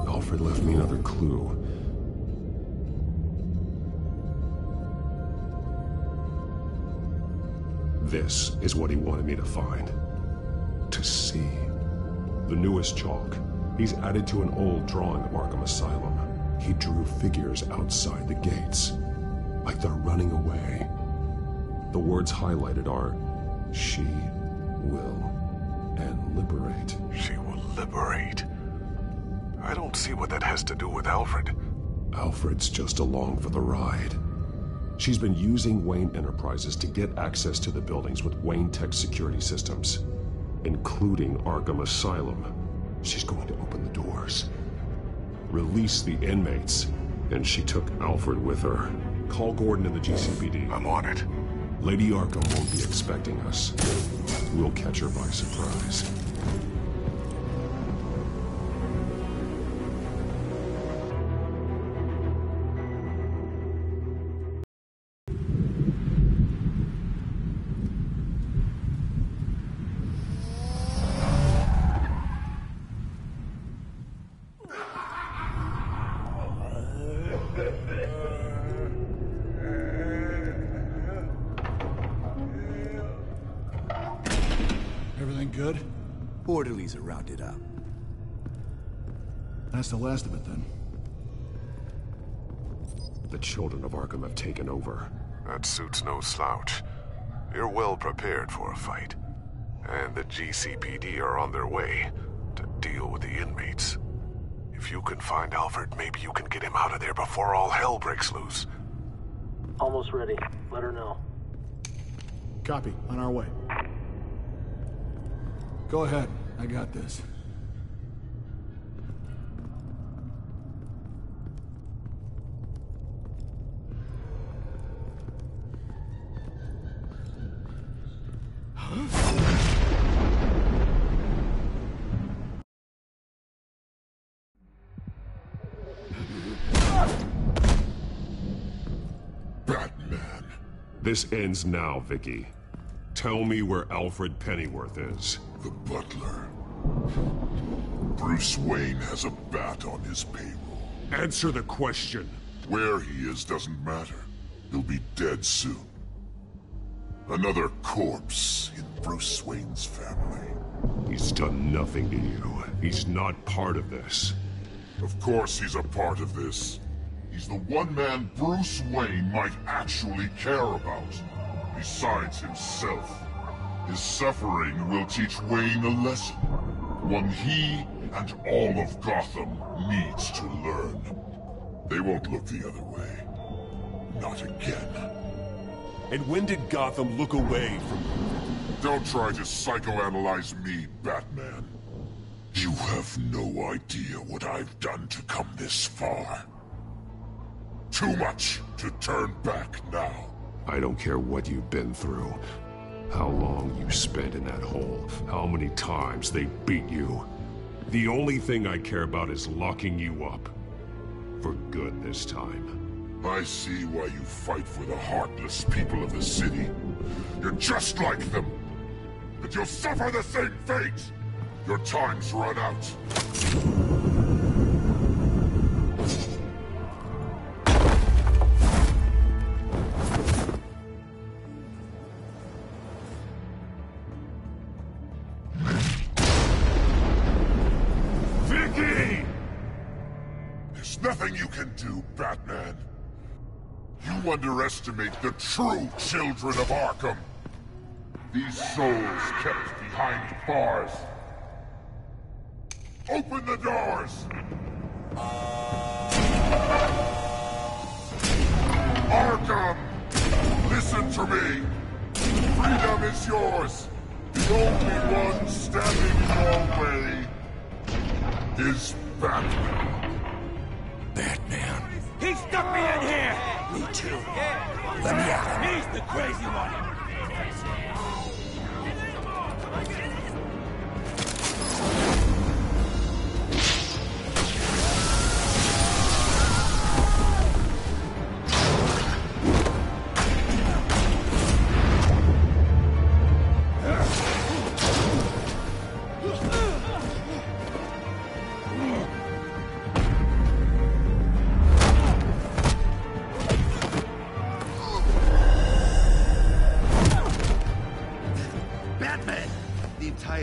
Alfred left me another clue. This is what he wanted me to find. To see. The newest chalk. He's added to an old drawing of Arkham Asylum. He drew figures outside the gates. Like they're running away. The words highlighted are, she will, and liberate. She will liberate? I don't see what that has to do with Alfred. Alfred's just along for the ride. She's been using Wayne Enterprises to get access to the buildings with Wayne Tech security systems, including Arkham Asylum. She's going to open the doors, release the inmates, and she took Alfred with her. Call Gordon and the GCPD. I'm on it. Lady Arkham won't be expecting us. We'll catch her by surprise. Everything good? Orderlies are rounded up. That's the last of it, then. The children of Arkham have taken over. That suit's no slouch. You're well prepared for a fight. And the GCPD are on their way to deal with the inmates. If you can find Alfred, maybe you can get him out of there before all hell breaks loose. Almost ready. Let her know. Copy. On our way. Go ahead. I got this. Batman. This ends now, Vicky. Tell me where Alfred Pennyworth is. The butler. Bruce Wayne has a bat on his payroll. Answer the question. Where he is doesn't matter. He'll be dead soon. Another corpse in Bruce Wayne's family. He's done nothing to you. He's not part of this. Of course he's a part of this. He's the one man Bruce Wayne might actually care about. Besides himself. His suffering will teach Wayne a lesson. One he and all of Gotham needs to learn. They won't look the other way. Not again. And when did Gotham look away from you? Don't try to psychoanalyze me, Batman. You have no idea what I've done to come this far. Too much to turn back now. I don't care what you've been through. How long you spent in that hole. How many times they beat you. The only thing I care about is locking you up. For good this time. I see why you fight for the heartless people of the city. You're just like them. But you'll suffer the same fate! Your time's run out. Vicky! There's nothing you can do, Batman. You underestimate the true children of Arkham. These souls kept behind bars. Open the doors! Arkham! Listen to me! Freedom is yours! The only one standing in your way is Batman. Batman. He stuck me in here! Me too. Let me out. He's the crazy one.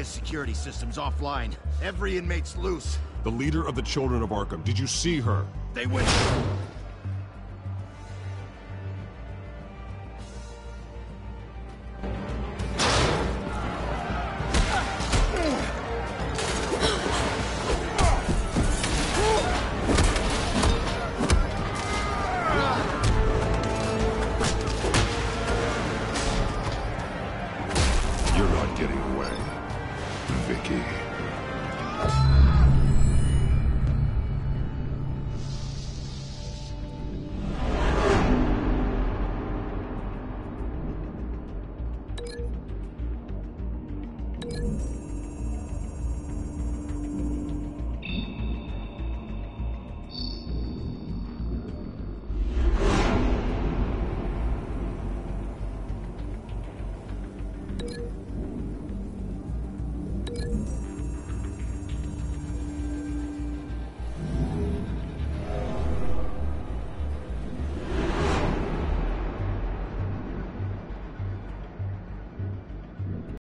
Security system's offline. Every inmate's loose. The leader of the Children of Arkham, did you see her? They went... You're not getting away, Vicky.